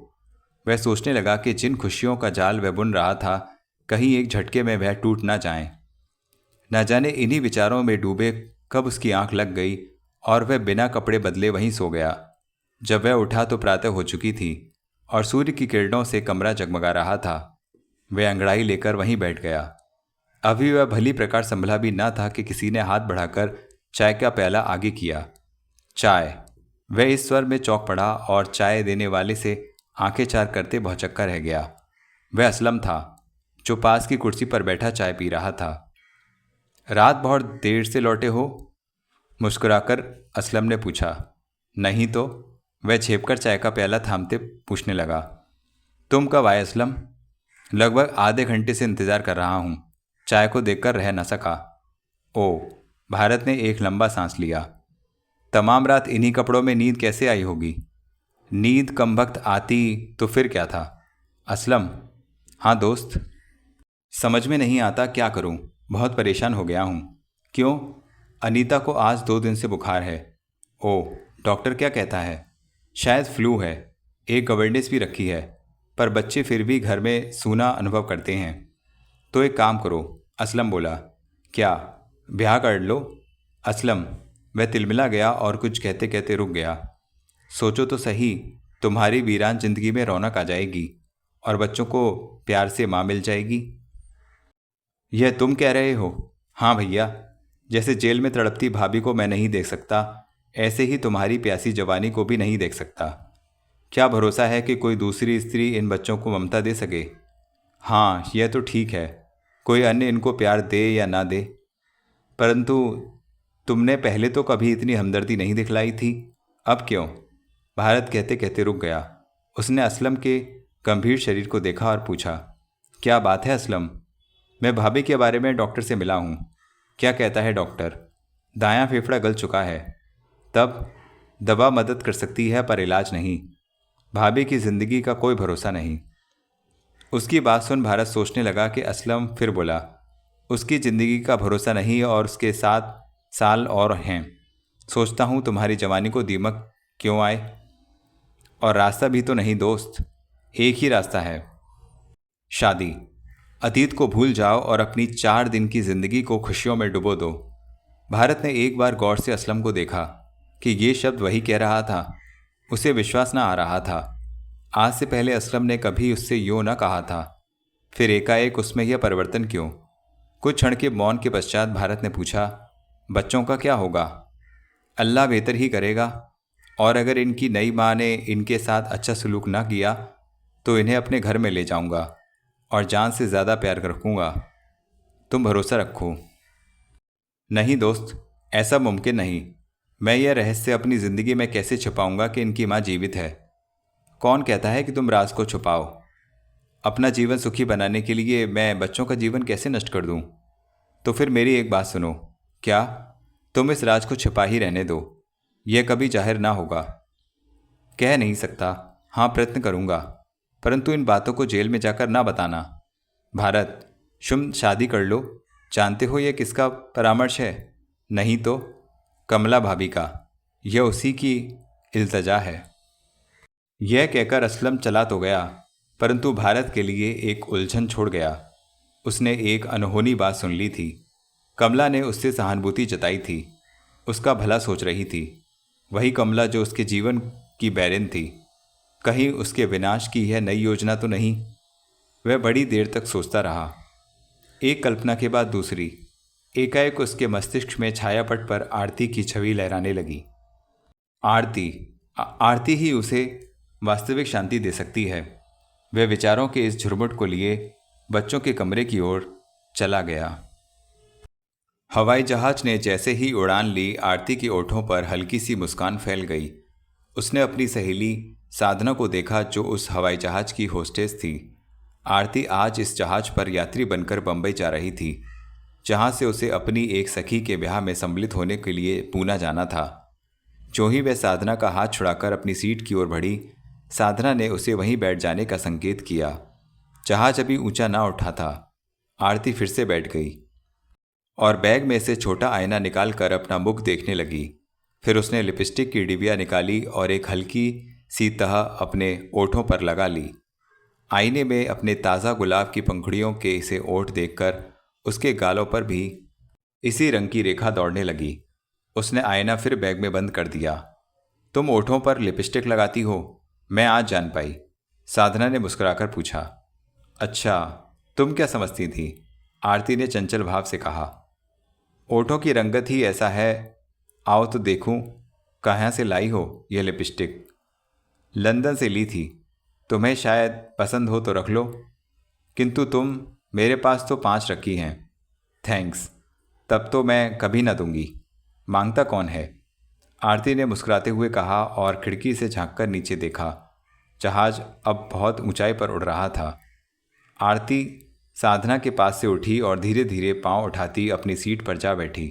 वह सोचने लगा कि जिन खुशियों का जाल वह बुन रहा था, कहीं एक झटके में वह टूट ना जाए। न जाने इन्हीं विचारों में डूबे कब उसकी आंख लग गई और वह बिना कपड़े बदले वहीं सो गया। जब वह उठा तो प्रातः हो चुकी थी और सूर्य की किरणों से कमरा जगमगा रहा था। वह अंगड़ाई लेकर वहीं बैठ गया। अभी वह भली प्रकार संभला भी ना था कि किसी ने हाथ बढ़ाकर चाय का प्याला आगे किया। चाय। वह इस स्वर में चौंक पड़ा और चाय देने वाले से आंखें चार करते भौचक्का रह गया। वह असलम था, जो पास की कुर्सी पर बैठा चाय पी रहा था। रात बहुत देर से लौटे हो? मुस्कुराकर असलम ने पूछा। नहीं तो, वह झेपकर चाय का प्याला थामते पूछने लगा। तुम कब आए असलम? लगभग आधे घंटे से इंतजार कर रहा हूं। चाय को देखकर रह न सका। ओ, भारत ने एक लंबा सांस लिया। तमाम रात इन्हीं कपड़ों में नींद कैसे आई होगी? नींद कमबख्त आती तो फिर क्या था? असलम। हाँ दोस्त। समझ में नहीं आता क्या करूं, बहुत परेशान हो गया हूं। क्यों? अनीता को आज 2 दिन से बुखार है। ओह, डॉक्टर क्या कहता है? शायद फ्लू है। एक गवर्नेंस भी रखी है, पर बच्चे फिर भी घर में सूना अनुभव करते हैं। तो एक काम करो, असलम बोला। क्या? ब्याह कर लो। असलम। वह तिलमिला गया और कुछ कहते कहते रुक गया। सोचो तो सही, तुम्हारी वीरान जिंदगी में रौनक आ जाएगी और बच्चों को प्यार से माँ मिल जाएगी। यह तुम कह रहे हो? हाँ भैया, जैसे जेल में तड़पती भाभी को मैं नहीं देख सकता, ऐसे ही तुम्हारी प्यासी जवानी को भी नहीं देख सकता। क्या भरोसा है कि कोई दूसरी स्त्री इन बच्चों को ममता दे सके? हाँ, यह तो ठीक है, कोई अन्य इनको प्यार दे या ना दे, परंतु तुमने पहले तो कभी इतनी हमदर्दी नहीं दिखलाई थी, अब क्यों? भारत कहते कहते रुक गया। उसने असलम के गंभीर शरीर को देखा और पूछा, क्या बात है असलम? मैं भाभी के बारे में डॉक्टर से मिला हूँ। क्या कहता है डॉक्टर? दायां फेफड़ा गल चुका है। तब दवा मदद कर सकती है, पर इलाज नहीं। भाभी की जिंदगी का कोई भरोसा नहीं। उसकी बात सुन भारत सोचने लगा कि असलम फिर बोला, उसकी ज़िंदगी का भरोसा नहीं और उसके 7 साल और हैं। सोचता हूँ तुम्हारी जवानी को दीमक क्यों आए। और रास्ता भी तो नहीं दोस्त, एक ही रास्ता है, शादी। अतीत को भूल जाओ और अपनी 4 दिन की जिंदगी को खुशियों में डुबो दो। भारत ने एक बार गौर से असलम को देखा कि ये शब्द वही कह रहा था। उसे विश्वास न आ रहा था। आज से पहले असलम ने कभी उससे यूं न कहा था, फिर एकाएक उसमें यह परिवर्तन क्यों? कुछ क्षण के मौन के पश्चात भारत ने पूछा, बच्चों का क्या होगा? अल्लाह बेहतर ही करेगा, और अगर इनकी नई माँ ने इनके साथ अच्छा सलूक ना किया तो इन्हें अपने घर में ले जाऊंगा और जान से ज़्यादा प्यार रखूंगा। तुम भरोसा रखो। नहीं दोस्त, ऐसा मुमकिन नहीं। मैं यह रहस्य अपनी ज़िंदगी में कैसे छुपाऊंगा कि इनकी माँ जीवित है? कौन कहता है कि तुम राज को छुपाओ? अपना जीवन सुखी बनाने के लिए मैं बच्चों का जीवन कैसे नष्ट कर दूं? तो फिर मेरी एक बात सुनो। क्या? तुम इस राज को छिपा ही रहने दो, यह कभी जाहिर ना होगा। कह नहीं सकता। हाँ, प्रयत्न करूंगा, परंतु इन बातों को जेल में जाकर ना बताना। भारत, तुम शादी कर लो। जानते हो यह किसका परामर्श है? नहीं तो कमला भाभी का। यह उसी की इल्तजा है। यह कहकर असलम चला तो गया, परंतु भारत के लिए एक उलझन छोड़ गया। उसने एक अनहोनी बात सुन ली थी। कमला ने उससे सहानुभूति जताई थी, उसका भला सोच रही थी। वही कमला जो उसके जीवन की बैरिन थी। कहीं उसके विनाश की यह नई योजना तो नहीं? वह बड़ी देर तक सोचता रहा। एक कल्पना के बाद दूसरी। एकाएक उसके मस्तिष्क में छायापट पर आरती की छवि लहराने लगी। आरती ही उसे वास्तविक शांति दे सकती है। वह विचारों के इस झुरमुट को लिए बच्चों के कमरे की ओर चला गया। हवाई जहाज ने जैसे ही उड़ान ली, आरती की ओठों पर हल्की सी मुस्कान फैल गई। उसने अपनी सहेली साधना को देखा, जो उस हवाई जहाज की होस्टेस थी। आरती आज इस जहाज पर यात्री बनकर बंबई जा रही थी, जहां से उसे अपनी एक सखी के ब्याह में सम्मिलित होने के लिए पूना जाना था। जो ही वह साधना का हाथ छुड़ाकर अपनी सीट की ओर बढ़ी, साधना ने उसे वहीं बैठ जाने का संकेत किया। जहाज अभी ऊंचा ना उठा था। आरती फिर से बैठ गई और बैग में से छोटा आईना निकालकर अपना मुख देखने लगी। फिर उसने लिपस्टिक की डिबिया निकाली और एक हल्की सी तह अपने ओठों पर लगा ली। आईने में अपने ताज़ा गुलाब की पंखुड़ियों के से ओठ देखकर उसके गालों पर भी इसी रंग की रेखा दौड़ने लगी। उसने आईना फिर बैग में बंद कर दिया। तुम ओठों पर लिपस्टिक लगाती हो? मैं आज जान पाई, साधना ने मुस्कुराकर पूछा। अच्छा, तुम क्या समझती थी? आरती ने चंचल भाव से कहा। ओठों की रंगत ही ऐसा है। आओ तो देखूं, कहाँ से लाई हो यह लिपस्टिक? लंदन से ली थी। तुम्हें शायद पसंद हो तो रख लो, किंतु तुम मेरे पास तो 5 रखी हैं। थैंक्स, तब तो मैं कभी ना दूंगी। मांगता कौन है? आरती ने मुस्कुराते हुए कहा और खिड़की से झांककर नीचे देखा। जहाज अब बहुत ऊंचाई पर उड़ रहा था। आरती साधना के पास से उठी और धीरे धीरे पांव उठाती अपनी सीट पर जा बैठी।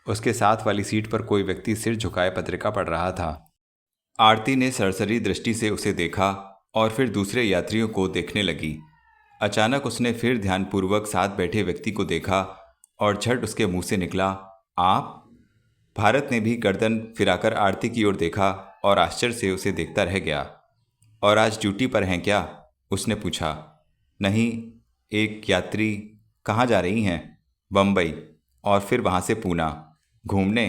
उसके साथ वाली सीट पर कोई व्यक्ति सिर झुकाए पत्रिका पढ़ रहा था। आरती ने सरसरी दृष्टि से उसे देखा और फिर दूसरे यात्रियों को देखने लगी। अचानक उसने फिर ध्यानपूर्वक साथ बैठे व्यक्ति को देखा और झट उसके मुंह से निकला, आप? भारत ने भी गर्दन फिराकर आरती की ओर देखा और आश्चर्य से उसे देखता रह गया। और आज ड्यूटी पर हैं क्या? उसने पूछा। नहीं, एक यात्री। कहाँ जा रही हैं? बम्बई, और फिर वहाँ से पूना। घूमने?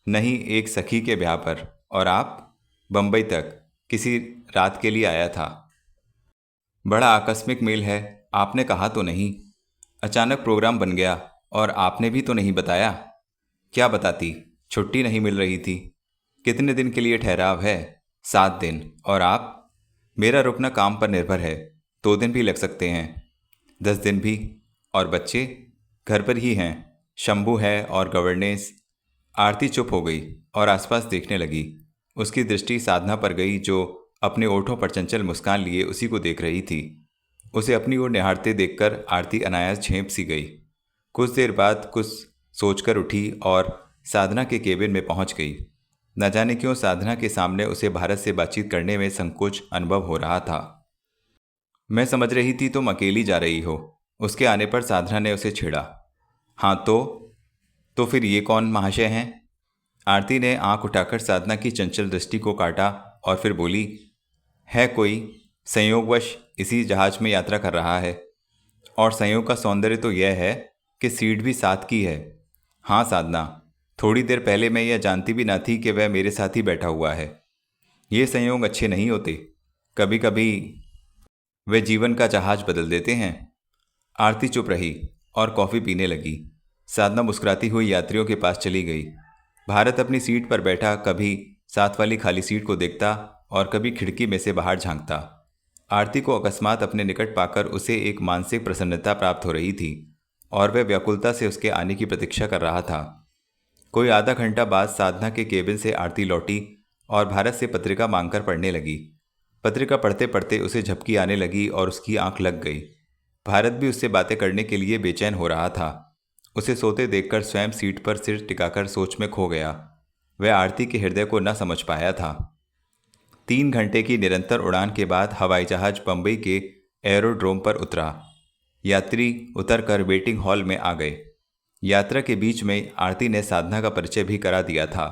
नहीं, एक सखी के ब्याह पर। और आप? बम्बई तक किसी रात के लिए आया था। बड़ा आकस्मिक मेल है, आपने कहा तो नहीं। अचानक प्रोग्राम बन गया और आपने भी तो नहीं बताया। क्या बताती? छुट्टी नहीं मिल रही थी। कितने दिन के लिए ठहराव है? 7 दिन। और आप? मेरा रुकना काम पर निर्भर है, 2 दिन भी लग सकते हैं। 10 दिन भी। और बच्चे? घर पर ही हैं, शंभू है और गवर्नेंस। आरती चुप हो गई और आसपास देखने लगी। उसकी दृष्टि साधना पर गई, जो अपने ओठों पर चंचल मुस्कान लिए उसी को देख रही थी। उसे अपनी ओर निहारते देखकर आरती अनायास झेंप सी गई। कुछ देर बाद कुछ सोचकर उठी और साधना के केबिन में पहुंच गई। न जाने क्यों साधना के सामने उसे भारत से बातचीत करने में संकोच अनुभव हो रहा था। मैं समझ रही थी तुम अकेली जा रही हो। उसके आने पर साधना ने उसे छेड़ा। हाँ तो फिर ये कौन महाशय हैं? आरती ने आंख उठाकर साधना की चंचल दृष्टि को काटा और फिर बोली, है कोई संयोगवश इसी जहाज में यात्रा कर रहा है। और संयोग का सौंदर्य तो यह है कि सीट भी साथ की है। हाँ साधना, थोड़ी देर पहले मैं यह जानती भी ना थी कि वह मेरे साथ ही बैठा हुआ है। ये संयोग अच्छे नहीं होते, कभी कभी वे जीवन का जहाज बदल देते हैं। आरती चुप रही और कॉफ़ी पीने लगी। साधना मुस्कुराती हुई यात्रियों के पास चली गई। भारत अपनी सीट पर बैठा कभी साथ वाली खाली सीट को देखता और कभी खिड़की में से बाहर झांकता। आरती को अकस्मात अपने निकट पाकर उसे एक मानसिक प्रसन्नता प्राप्त हो रही थी और वह व्याकुलता से उसके आने की प्रतीक्षा कर रहा था। कोई आधा घंटा बाद साधना के केबिन से आरती लौटी और भारत से पत्रिका मांगकर पढ़ने लगी। पत्रिका पढ़ते पढ़ते उसे झपकी आने लगी और उसकी आंख लग गई। भारत भी उससे बातें करने के लिए बेचैन हो रहा था। उसे सोते देखकर स्वयं सीट पर सिर टिकाकर सोच में खो गया। वह आरती के हृदय को न समझ पाया था। 3 घंटे की निरंतर उड़ान के बाद हवाई जहाज बम्बई के एरोड्रोम पर उतरा। यात्री उतरकर वेटिंग हॉल में आ गए। यात्रा के बीच में आरती ने साधना का परिचय भी करा दिया था।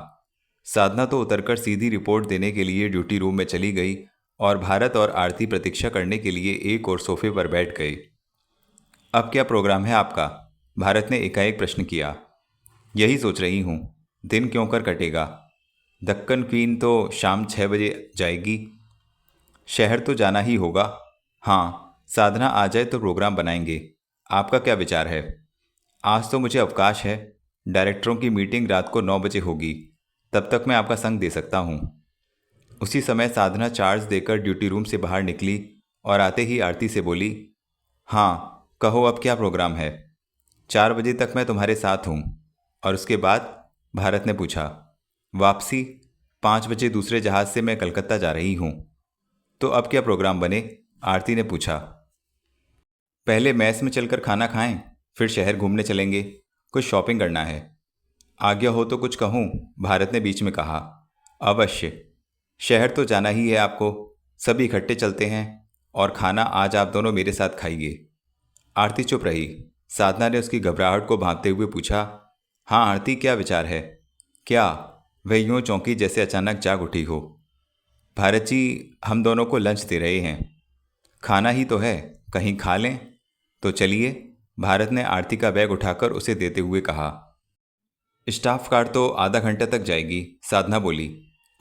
साधना तो उतरकर सीधी रिपोर्ट देने के लिए ड्यूटी रूम में चली गई और भारत और आरती प्रतीक्षा करने के लिए एक और सोफे पर बैठ गए। अब क्या प्रोग्राम है आपका? भारत ने एकाएक प्रश्न किया। यही सोच रही हूँ, दिन क्यों कर कटेगा। दक्कन क्वीन तो शाम 6 बजे जाएगी। शहर तो जाना ही होगा। हाँ, साधना आ जाए तो प्रोग्राम बनाएंगे। आपका क्या विचार है? आज तो मुझे अवकाश है। डायरेक्टरों की मीटिंग रात को 9 बजे होगी, तब तक मैं आपका संग दे सकता हूँ। उसी समय साधना चार्ज देकर ड्यूटी रूम से बाहर निकली और आते ही आरती से बोली, हाँ कहो, अब क्या प्रोग्राम है? 4 बजे तक मैं तुम्हारे साथ हूँ। और उसके बाद भारत ने पूछा, वापसी 5 बजे दूसरे जहाज से मैं कलकत्ता जा रही हूँ। तो अब क्या प्रोग्राम बने? आरती ने पूछा। पहले मैस में चलकर खाना खाएं, फिर शहर घूमने चलेंगे, कुछ शॉपिंग करना है। आज्ञा हो तो कुछ कहूँ? भारत ने बीच में कहा। अवश्य, शहर तो जाना ही है आपको, सभी इकट्ठे चलते हैं और खाना आज आप दोनों मेरे साथ खाइए। आरती चुप रही। साधना ने उसकी घबराहट को भांपते हुए पूछा, हाँ आरती, क्या विचार है? क्या? वह यूं चौंकी जैसे अचानक जाग उठी हो। भारत जी, हम दोनों को लंच दे रहे हैं। खाना ही तो है, कहीं खा लें। तो चलिए, भारत ने आरती का बैग उठाकर उसे देते हुए कहा। स्टाफ कार तो आधा घंटे तक जाएगी, साधना बोली।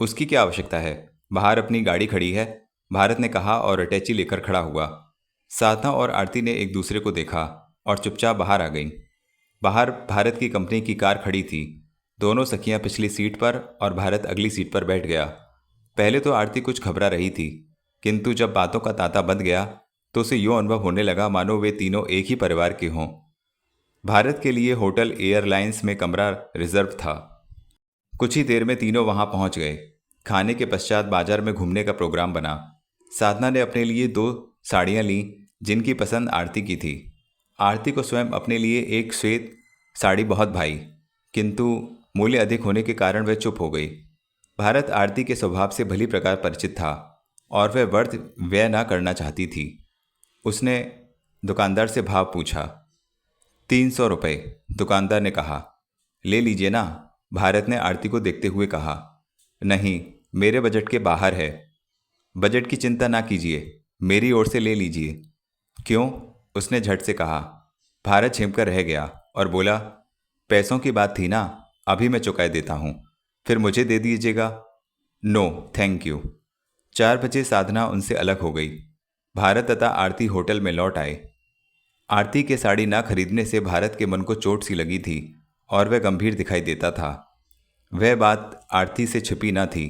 उसकी क्या आवश्यकता है, बाहर अपनी गाड़ी खड़ी है, भारत ने कहा और अटैची लेकर खड़ा हुआ। साधना और आरती ने एक दूसरे को देखा और चुपचाप बाहर आ गईं। बाहर भारत की कंपनी की कार खड़ी थी। दोनों सखियां पिछली सीट पर और भारत अगली सीट पर बैठ गया। पहले तो आरती कुछ घबरा रही थी, किंतु जब बातों का तांता बंध गया तो उसे यूं अनुभव होने लगा मानो वे तीनों एक ही परिवार के हों। भारत के लिए होटल एयरलाइंस में कमरा रिजर्व था। कुछ ही देर में तीनों वहां पहुंच गए। खाने के पश्चात बाजार में घूमने का प्रोग्राम बना। साधना ने अपने लिए 2 साड़ियां लीं जिनकी पसंद आरती की थी। आरती को स्वयं अपने लिए एक श्वेत साड़ी बहुत भाई, किंतु मूल्य अधिक होने के कारण वह चुप हो गई। भारत आरती के स्वभाव से भली प्रकार परिचित था और वह व्यर्थ व्यय न करना चाहती थी। उसने दुकानदार से भाव पूछा। 300 रुपये, दुकानदार ने कहा। ले लीजिए ना, भारत ने आरती को देखते हुए कहा। नहीं, मेरे बजट के बाहर है। बजट की चिंता ना कीजिए, मेरी ओर से ले लीजिए। क्यों? उसने झट से कहा। भारत छिपकर रह गया और बोला, पैसों की बात थी ना, अभी मैं चुकाए देता हूँ, फिर मुझे दे दीजिएगा। No thank you. 4 बजे साधना उनसे अलग हो गई। भारत तथा आरती होटल में लौट आए। आरती के साड़ी ना खरीदने से भारत के मन को चोट सी लगी थी और वह गंभीर दिखाई देता था। वह बात आरती से छिपी न थी,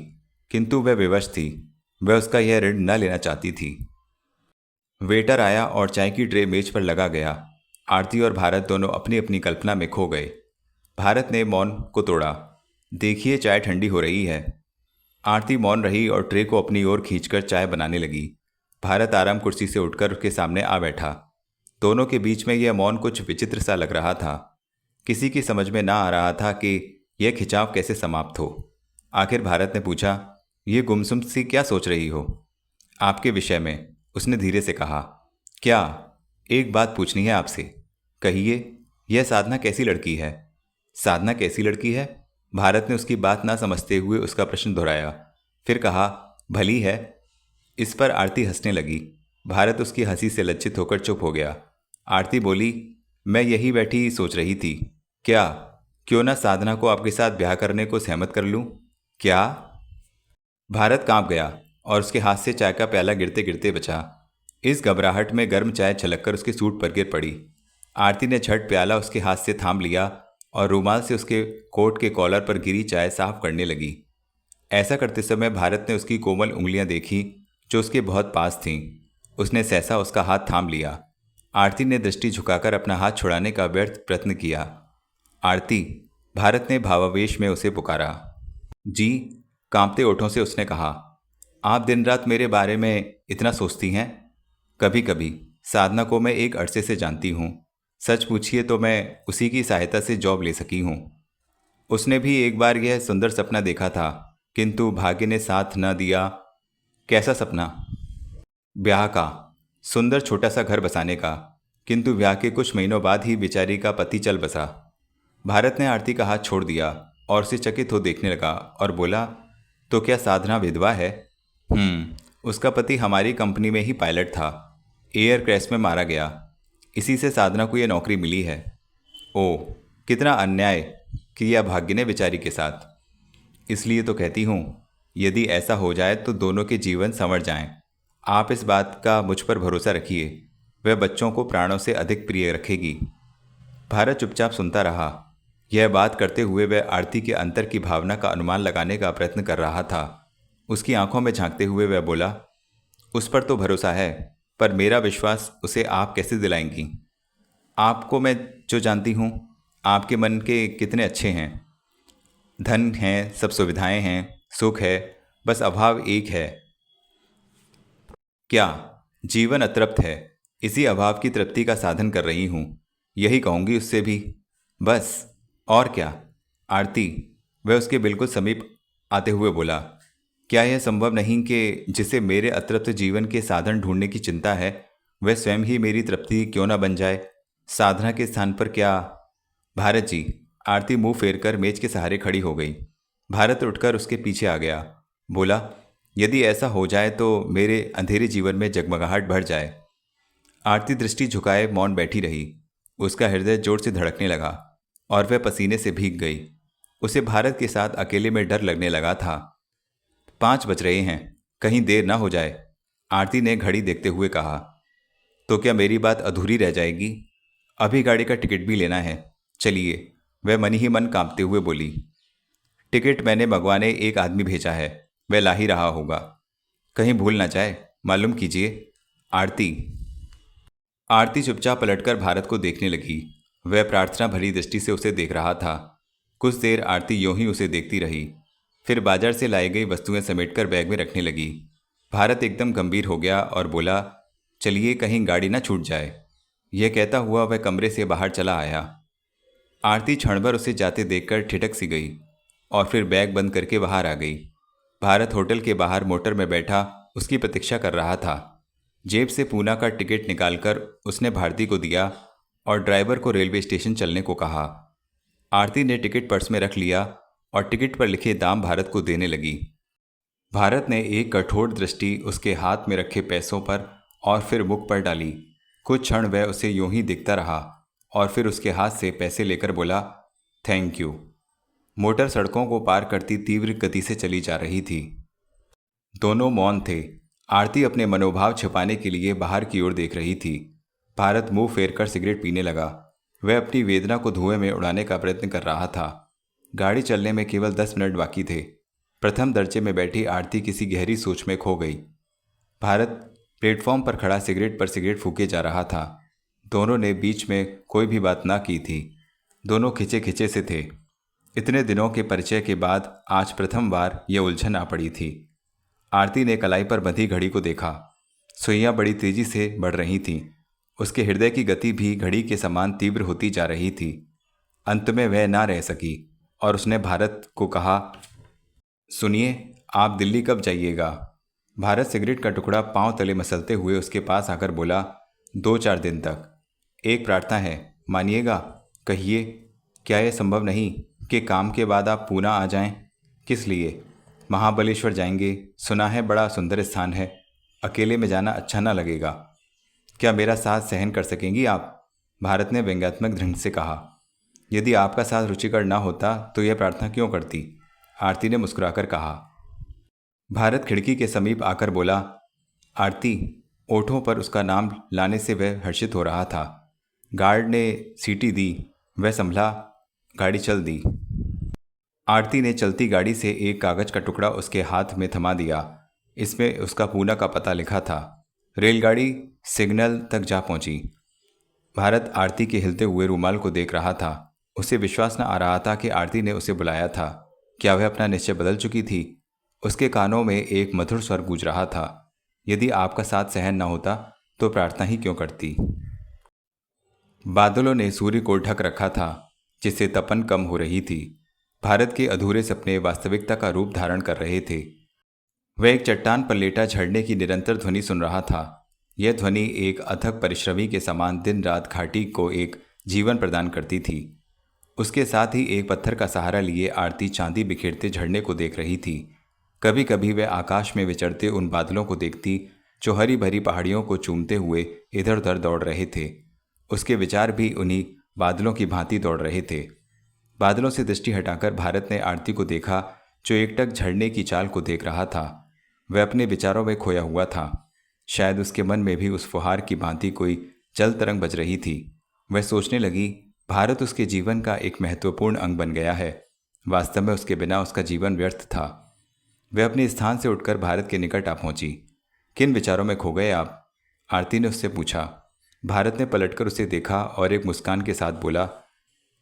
किंतु वह विवश थी। वह उसका यह ऋण न लेना चाहती थी। वेटर आया और चाय की ट्रे मेज पर लगा गया। आरती और भारत दोनों अपनी अपनी कल्पना में खो गए। भारत ने मौन को तोड़ा। देखिए, चाय ठंडी हो रही है। आरती मौन रही और ट्रे को अपनी ओर खींचकर चाय बनाने लगी। भारत आराम कुर्सी से उठकर उसके सामने आ बैठा। दोनों के बीच में यह मौन कुछ विचित्र सा लग रहा था। किसी की समझ में ना आ रहा था कि यह खिंचाव कैसे समाप्त हो। आखिर भारत ने पूछा, यह गुमसुम सी क्या सोच रही हो? आपके विषय में, उसने धीरे से कहा। क्या? एक बात पूछनी है आपसे। कहिए, यह साधना कैसी लड़की है? साधना कैसी लड़की है? भारत ने उसकी बात ना समझते हुए उसका प्रश्न दोहराया। फिर कहा, भली है। इस पर आरती हंसने लगी। भारत उसकी हंसी से लज्जित होकर चुप हो गया। आरती बोली, मैं यही बैठी सोच रही थी। क्या? क्यों ना साधना को आपके साथ ब्याह करने को सहमत कर लूं? क्या? भारत कांप गया और उसके हाथ से चाय का प्याला गिरते गिरते बचा। इस घबराहट में गर्म चाय छलककर उसके सूट पर गिर पड़ी। आरती ने झट प्याला उसके हाथ से थाम लिया और रूमाल से उसके कोट के कॉलर पर गिरी चाय साफ करने लगी। ऐसा करते समय भारत ने उसकी कोमल उंगलियां देखी जो उसके बहुत पास थीं। उसने सहसा उसका हाथ थाम लिया। आरती ने दृष्टि झुकाकर अपना हाथ छुड़ाने का व्यर्थ प्रयत्न किया। आरती, भारत ने भावावेश में उसे पुकारा। जी, कांपते ओठों से उसने कहा। आप दिन रात मेरे बारे में इतना सोचती हैं? कभी कभी। साधना को मैं एक अरसे से जानती हूँ। सच पूछिए तो मैं उसी की सहायता से जॉब ले सकी हूँ। उसने भी एक बार यह सुंदर सपना देखा था, किंतु भाग्य ने साथ न दिया। कैसा सपना? ब्याह का, सुंदर छोटा सा घर बसाने का, किंतु ब्याह के कुछ महीनों बाद ही बेचारी का पति चल बसा। भारत ने आरती का हाथ छोड़ दिया और उसे चकित हो देखने लगा और बोला, तो क्या साधना विधवा है? उसका पति हमारी कंपनी में ही पायलट था। एयर क्रैश में मारा गया। इसी से साधना को यह नौकरी मिली है। ओह, कितना अन्याय किया भाग्य ने बेचारी के साथ। इसलिए तो कहती हूँ, यदि ऐसा हो जाए तो दोनों के जीवन संवर जाएं। आप इस बात का मुझ पर भरोसा रखिए, वह बच्चों को प्राणों से अधिक प्रिय रखेगी। भारत चुपचाप सुनता रहा। यह बात करते हुए वह आरती के अंतर की भावना का अनुमान लगाने का प्रयत्न कर रहा था। उसकी आंखों में झांकते हुए वह बोला, उस पर तो भरोसा है, पर मेरा विश्वास उसे आप कैसे दिलाएंगी? आपको मैं जो जानती हूँ, आपके मन के कितने अच्छे हैं। धन है, सब सुविधाएं हैं, सुख है, बस अभाव एक है। क्या? जीवन अतृप्त है, इसी अभाव की तृप्ति का साधन कर रही हूँ, यही कहूँगी उससे भी। बस। और क्या? आरती, वह उसके बिल्कुल समीप आते हुए बोला, क्या यह संभव नहीं कि जिसे मेरे अतृप्त जीवन के साधन ढूंढने की चिंता है, वह स्वयं ही मेरी तृप्ति क्यों न बन जाए? साधना के स्थान पर क्या? भारत जी। आरती मुंह फेरकर मेज के सहारे खड़ी हो गई। भारत उठकर उसके पीछे आ गया। बोला, यदि ऐसा हो जाए तो मेरे अंधेरे जीवन में जगमगाहट बढ़ जाए। आरती दृष्टि झुकाए मौन बैठी रही। उसका हृदय जोर से धड़कने लगा और वह पसीने से भीग गई। उसे भारत के साथ अकेले में डर लगने लगा था। 5 बज रहे हैं, कहीं देर ना हो जाए, आरती ने घड़ी देखते हुए कहा। तो क्या मेरी बात अधूरी रह जाएगी? अभी गाड़ी का टिकट भी लेना है, चलिए, वह मन ही मन कांपते हुए बोली। टिकट मैंने मंगवाने एक आदमी भेजा है, वह ला ही रहा होगा, कहीं भूल ना जाए, मालूम कीजिए। आरती। आरती चुपचाप पलटकर भारत को देखने लगी। वह प्रार्थना भरी दृष्टि से उसे देख रहा था। कुछ देर आरती यूं ही उसे देखती रही, फिर बाजार से लाई गई वस्तुएं समेटकर बैग में रखने लगी। भारत एकदम गंभीर हो गया और बोला, चलिए, कहीं गाड़ी ना छूट जाए। यह कहता हुआ वह कमरे से बाहर चला आया। आरती क्षणभर उसे जाते देखकर ठिठक सी गई और फिर बैग बंद करके बाहर आ गई। भारत होटल के बाहर मोटर में बैठा उसकी प्रतीक्षा कर रहा था। जेब से पूना का टिकट निकालकर उसने भारती को दिया और ड्राइवर को रेलवे स्टेशन चलने को कहा। आरती ने टिकट पर्स में रख लिया और टिकट पर लिखे दाम भारत को देने लगी। भारत ने एक कठोर दृष्टि उसके हाथ में रखे पैसों पर और फिर मुख पर डाली। कुछ क्षण वह उसे यूं ही दिखता रहा और फिर उसके हाथ से पैसे लेकर बोला, थैंक यू। मोटर सड़कों को पार करती तीव्र गति से चली जा रही थी। दोनों मौन थे। आरती अपने मनोभाव छिपाने के लिए बाहर की ओर देख रही थी। भारत मुंह फेरकर सिगरेट पीने लगा। वह अपनी वेदना को धुएं में उड़ाने का प्रयत्न कर रहा था। गाड़ी चलने में केवल 10 मिनट बाकी थे। प्रथम दर्जे में बैठी आरती किसी गहरी सोच में खो गई। भारत प्लेटफॉर्म पर खड़ा सिगरेट पर सिगरेट फूके जा रहा था। दोनों ने बीच में कोई भी बात ना की थी। दोनों खिंचे खिंचे से थे। इतने दिनों के परिचय के बाद आज प्रथम बार यह उलझन आ पड़ी थी। आरती ने कलाई पर बंधी घड़ी को देखा। सुइयां बड़ी तेजी से बढ़ रही थीं। उसके हृदय की गति भी घड़ी के समान तीव्र होती जा रही थी। अंत में वह ना रह सकी और उसने भारत को कहा, सुनिए, आप दिल्ली कब जाइएगा? भारत सिगरेट का टुकड़ा पांव तले मसलते हुए उसके पास आकर बोला, 2-4 दिन तक। एक प्रार्थना है, मानिएगा? कहिए, क्या यह संभव नहीं कि काम के बाद आप पूना आ जाएं? किस लिए? महाबलेश्वर जाएंगे, सुना है बड़ा सुंदर स्थान है। अकेले में जाना अच्छा ना लगेगा। क्या मेरा साथ सहन कर सकेंगी आप? भारत ने व्यंग्यात्मक दृढ़ से कहा। यदि आपका साथ रुचिकर ना होता तो यह प्रार्थना क्यों करती? आरती ने मुस्कुराकर कहा। भारत खिड़की के समीप आकर बोला, आरती। ओठों पर उसका नाम लाने से वह हर्षित हो रहा था। गार्ड ने सीटी दी, वह संभला, गाड़ी चल दी। आरती ने चलती गाड़ी से एक कागज का टुकड़ा उसके हाथ में थमा दिया। इसमें उसका पूना का पता लिखा था। रेलगाड़ी सिग्नल तक जा पहुंची। भारत आरती के हिलते हुए रूमाल को देख रहा था। उसे विश्वास न आ रहा था कि आरती ने उसे बुलाया था। क्या वह अपना निश्चय बदल चुकी थी? उसके कानों में एक मधुर स्वर गूंज रहा था, यदि आपका साथ सहन न होता तो प्रार्थना ही क्यों करती? बादलों ने सूर्य को ढक रखा था, जिससे तपन कम हो रही थी। भारत के अधूरे सपने वास्तविकता का रूप धारण कर रहे थे। वह एक चट्टान पर लेटा झरने की निरंतर ध्वनि सुन रहा था। यह ध्वनि एक अथक परिश्रमी के समान दिन रात घाटी को एक जीवन प्रदान करती थी। उसके साथ ही एक पत्थर का सहारा लिए आरती चांदी बिखेरते झरने को देख रही थी। कभी कभी वह आकाश में विचरते उन बादलों को देखती जो हरी भरी पहाड़ियों को चूमते हुए इधर उधर दौड़ रहे थे। उसके विचार भी उन्हीं बादलों की भांति दौड़ रहे थे। बादलों से दृष्टि हटाकर भारत ने आरती को देखा, जो एकटक झरने की चाल को देख रहा था। वह अपने विचारों में खोया हुआ था। शायद उसके मन में भी उस फुहार की भांति कोई जल तरंग बज रही थी। वह सोचने लगी, भारत उसके जीवन का एक महत्वपूर्ण अंग बन गया है। वास्तव में उसके बिना उसका जीवन व्यर्थ था। वह अपने स्थान से उठकर भारत के निकट आ पहुंची। किन विचारों में खो गए आप? आरती ने उससे पूछा। भारत ने पलटकर उसे देखा और एक मुस्कान के साथ बोला,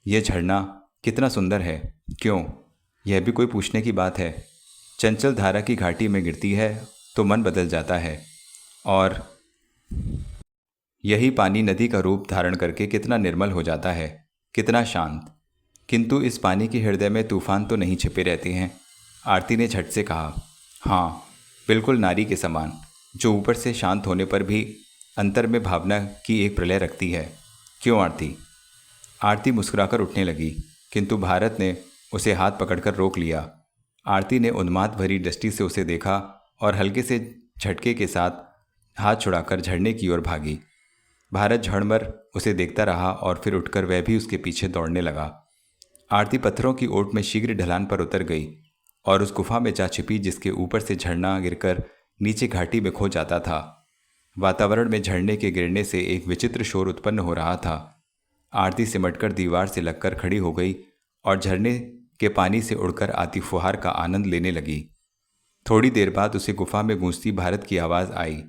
यह झरना कितना सुंदर है। क्यों, यह भी कोई पूछने की बात है। चंचल धारा की घाटी में गिरती है तो मन बदल जाता है, और यही पानी नदी का रूप धारण करके कितना निर्मल हो जाता है, कितना शांत। किंतु इस पानी के हृदय में तूफान तो नहीं छिपे रहते हैं। आरती ने झट से कहा। हाँ, बिल्कुल नारी के समान, जो ऊपर से शांत होने पर भी अंतर में भावना की एक प्रलय रखती है। क्यों आरती? आरती मुस्कुराकर उठने लगी, किंतु भारत ने उसे हाथ पकड़कर रोक लिया। आरती ने उन्माद भरी दृष्टि से उसे देखा और हल्के से झटके के साथ हाथ छुड़ाकर झरने की ओर भागी। भारत झड़मर उसे देखता रहा और फिर उठकर वह भी उसके पीछे दौड़ने लगा। आरती पत्थरों की ओट में शीघ्र ढलान पर उतर गई और उस गुफा में जा छिपी जिसके ऊपर से झरना गिरकर नीचे घाटी में खो जाता था। वातावरण में झरने के गिरने से एक विचित्र शोर उत्पन्न हो रहा था। आरती सिमटकर दीवार से लगकर खड़ी हो गई और झरने के पानी से उड़कर आती फुहार का आनंद लेने लगी। थोड़ी देर बाद उसे गुफा में गूंजती भारत की आवाज़ आई।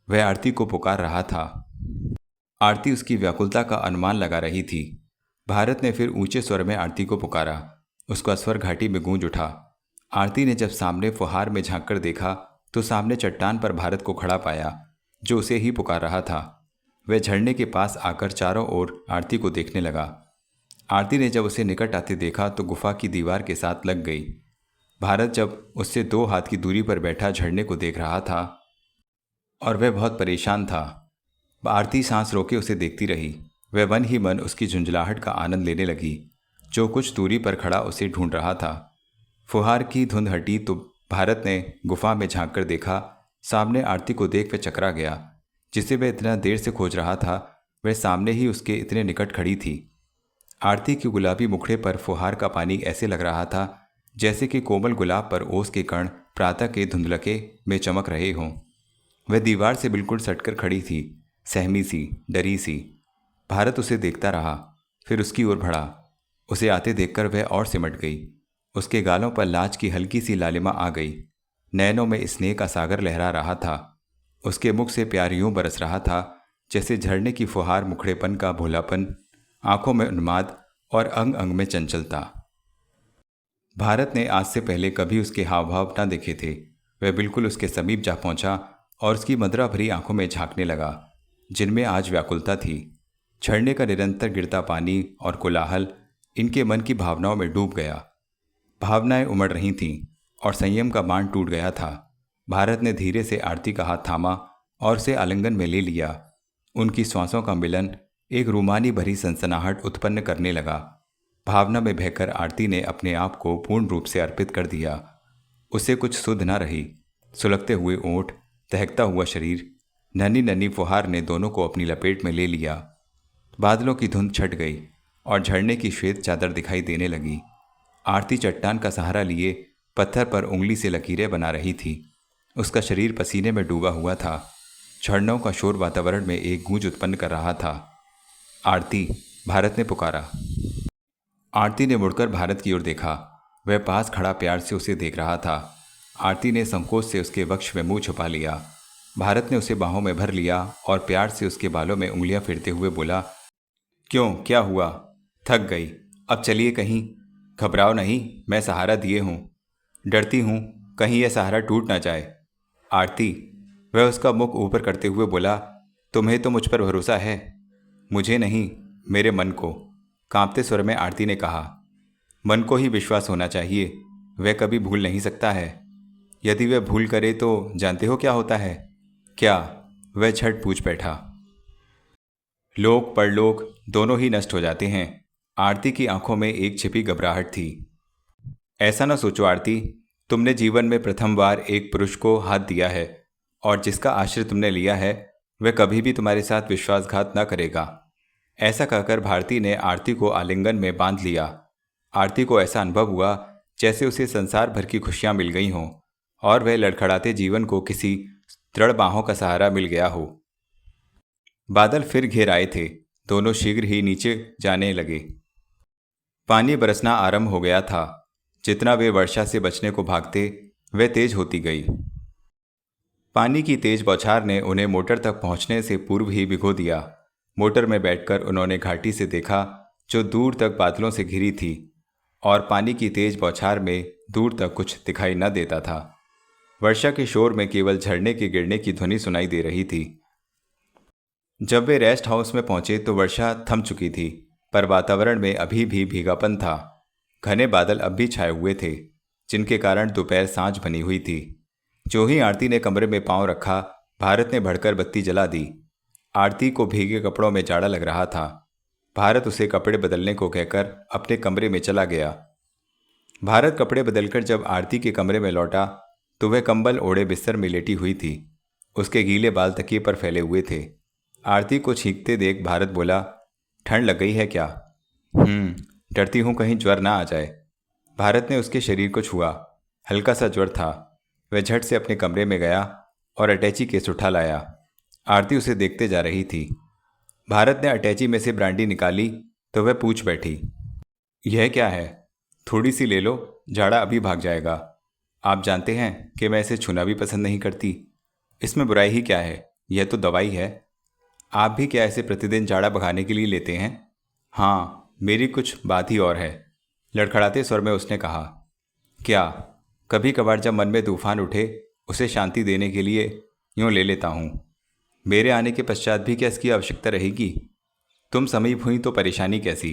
वह आरती को पुकार रहा था। आरती उसकी व्याकुलता का अनुमान लगा रही थी। भारत ने फिर ऊंचे स्वर में आरती को पुकारा। उसका स्वर घाटी में गूंज उठा। आरती ने जब सामने फुहार में झांककर देखा तो सामने चट्टान पर भारत को खड़ा पाया, जो उसे ही पुकार रहा था। वह झरने के पास आकर चारों ओर आरती को देखने लगा। आरती ने जब उसे निकट आते देखा तो गुफा की दीवार के साथ लग गई। भारत जब उससे 2 हाथ की दूरी पर बैठा झरने को देख रहा था और वह बहुत परेशान था। आरती सांस रोके उसे देखती रही। वह मन ही मन उसकी झुंझलाहट का आनंद लेने लगी, जो कुछ दूरी पर खड़ा उसे ढूंढ रहा था। फुहार की धुंध हटी तो भारत ने गुफा में झांककर देखा। सामने आरती को देख वह चकरा गया। जिसे वह इतना देर से खोज रहा था वह सामने ही उसके इतने निकट खड़ी थी। आरती के गुलाबी मुखड़े पर फुहार का पानी ऐसे लग रहा था जैसे कि कोमल गुलाब पर ओस के कण प्रातः के धुंधलके में चमक रहे हों। वह दीवार से बिल्कुल सटकर खड़ी थी, सहमी सी, डरी सी। भारत उसे देखता रहा, फिर उसकी ओर बढ़ा। उसे आते देखकर वह और सिमट गई। उसके गालों पर लाज की हल्की सी लालिमा आ गई। नैनों में स्नेह का सागर लहरा रहा था। उसके मुख से प्यार यूं बरस रहा था जैसे झरने की फुहार मुखड़ेपन का भोलापन, आंखों में उन्माद और अंग अंग में चंचलता। भारत ने आज से पहले कभी उसके हाव भाव न देखे थे। वह बिल्कुल उसके समीप जा पहुंचा और उसकी मदरा भरी आंखों में झांकने लगा, जिनमें आज व्याकुलता थी। झरने का निरंतर गिरता पानी और कोलाहल इनके मन की भावनाओं में डूब गया। भावनाएं उमड़ रही थीं और संयम का बांध टूट गया था। भारत ने धीरे से आरती का हाथ थामा और उसे आलिंगन में ले लिया। उनकी श्वासों का मिलन एक रूमानी भरी सनसनाहट उत्पन्न करने लगा। भावना में बहकर आरती ने अपने आप को पूर्ण रूप से अर्पित कर दिया। उसे कुछ सुध न रही। सुलगते हुए ओंठ, दहकता हुआ शरीर, नन्ही नन्ही फुहार ने दोनों को अपनी लपेट में ले लिया। बादलों की धुंध छट गई और झरने की श्वेत चादर दिखाई देने लगी। आरती चट्टान का सहारा लिए पत्थर पर उंगली से लकीरें बना रही थी। उसका शरीर पसीने में डूबा हुआ था। झरनों का शोर वातावरण में एक गूंज उत्पन्न कर रहा था। आरती, भारत ने पुकारा। आरती ने मुड़कर भारत की ओर देखा। वह पास खड़ा प्यार से उसे देख रहा था। आरती ने संकोच से उसके वक्ष में मुंह छुपा लिया। भारत ने उसे बाहों में भर लिया और प्यार से उसके बालों में उंगलियां फेरते हुए बोला, क्यों, क्या हुआ? थक गई? अब चलिए कहीं। घबराओ नहीं, मैं सहारा दिए हूँ। डरती हूँ कहीं यह सहारा टूट ना जाए। आरती, वह उसका मुख ऊपर करते हुए बोला, तुम्हें तो मुझ पर भरोसा है। मुझे नहीं, मेरे मन को। कांपते स्वर में आरती ने कहा। मन को ही विश्वास होना चाहिए। वह कभी भूल नहीं सकता है। यदि वह भूल करे तो जानते हो क्या होता है? क्या? वह झट पूछ बैठा। लोक परलोक दोनों ही नष्ट हो जाते हैं। आरती की आंखों में एक छिपी घबराहट थी। ऐसा न सोचो आरती, तुमने जीवन में प्रथम बार एक पुरुष को हाथ दिया है और जिसका आश्रय तुमने लिया है वह कभी भी तुम्हारे साथ विश्वासघात न करेगा। ऐसा कहकर भारती ने आरती को आलिंगन में बांध लिया। आरती को ऐसा अनुभव हुआ जैसे उसे संसार भर की खुशियां मिल गई हों और वह लड़खड़ाते जीवन को किसी दृढ़ बाहों का सहारा मिल गया हो। बादल फिर घेर आए थे। दोनों शीघ्र ही नीचे जाने लगे। पानी बरसना आरंभ हो गया था। जितना वे वर्षा से बचने को भागते वह तेज होती गई। पानी की तेज बौछार ने उन्हें मोटर तक पहुंचने से पूर्व ही भिगो दिया। मोटर में बैठकर उन्होंने घाटी से देखा जो दूर तक बादलों से घिरी थी और पानी की तेज बौछार में दूर तक कुछ दिखाई न देता था। वर्षा के शोर में केवल झरने के गिरने की ध्वनि सुनाई दे रही थी। जब वे रेस्ट हाउस में पहुंचे तो वर्षा थम चुकी थी, पर वातावरण में अभी भी भीगापन था। घने बादल अब भी छाए हुए थे, जिनके कारण दोपहर सांझ बनी हुई थी। जो ही आरती ने कमरे में पांव रखा, भारत ने भड़कर बत्ती जला दी। आरती को भीगे कपड़ों में जाड़ा लग रहा था। भारत उसे कपड़े बदलने को कहकर अपने कमरे में चला गया। भारत कपड़े बदलकर जब आरती के कमरे में लौटा तो वह कंबल ओढ़े बिस्तर में लेटी हुई थी। उसके गीले बाल तकिए पर फैले हुए थे। आरती को छींकते देख भारत बोला, ठंड लग गई है क्या? डरती हूँ कहीं ज्वर ना आ जाए। भारत ने उसके शरीर को छुआ। हल्का सा ज्वर था। वह झट से अपने कमरे में गया और अटैची केस उठा लाया। आरती उसे देखते जा रही थी। भारत ने अटैची में से ब्रांडी निकाली तो वह पूछ बैठी, यह क्या है? थोड़ी सी ले लो, जाड़ा अभी भाग जाएगा। आप जानते हैं कि मैं इसे छूना भी पसंद नहीं करती। इसमें बुराई ही क्या है? यह तो दवाई है। आप भी क्या इसे प्रतिदिन जाड़ा भगाने के लिए लेते हैं? हाँ, मेरी कुछ बात ही और है, लड़खड़ाते स्वर में उसने कहा। क्या? कभी कभार जब मन में तूफान उठे, उसे शांति देने के लिए यूँ ले लेता हूँ। मेरे आने के पश्चात भी क्या इसकी आवश्यकता रहेगी? तुम समीप हुई तो परेशानी कैसी?